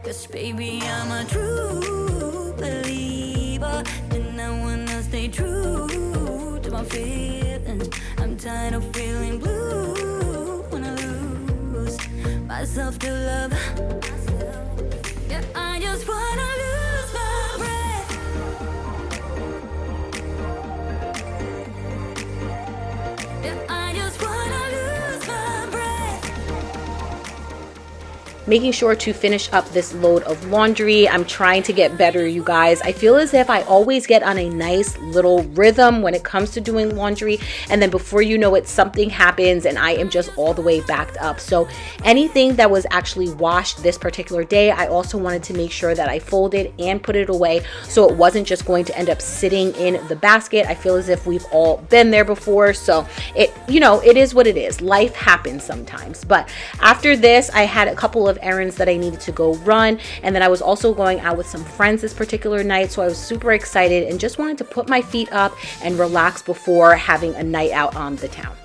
'Cause baby, I'm a true believer, and I wanna stay true to my feelings. I'm tired of feeling blue when I lose myself to love. Yeah, I just wanna lose my breath. Yeah, I just wanna lose my breath. Making sure to finish up this load of laundry. I'm trying to get better, you guys. I feel as if I always get on a nice little rhythm when it comes to doing laundry, and then before you know it, something happens and I am just all the way backed up. So anything that was actually washed this particular day, I also wanted to make sure that I folded and put it away so it wasn't just going to end up sitting in the basket. I feel as if we've all been there before, so it is what it is. Life happens sometimes. But after this, I had a couple of errands that I needed to go run, and then I was also going out with some friends this particular night, so I was super excited and just wanted to put my feet up and relax before having a night out on the town.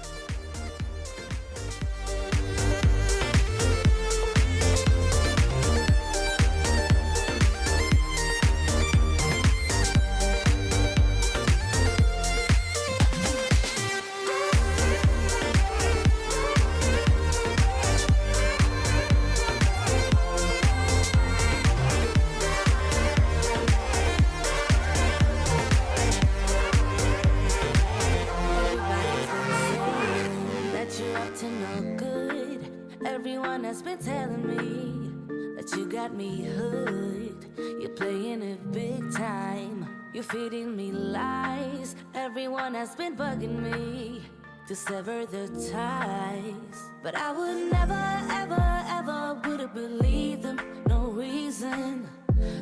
everyone has been telling me that you got me hooked. You're playing it big time. You're feeding me lies. Everyone has been bugging me to sever the ties, but I would never, ever, ever would have believed them. No reason.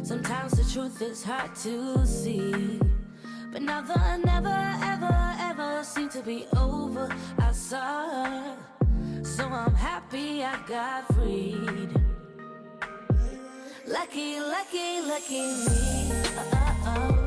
Sometimes the truth is hard to see, but now the never, ever, ever seemed to be over. I saw her, so I'm happy I got freed. Lucky, lucky, lucky me.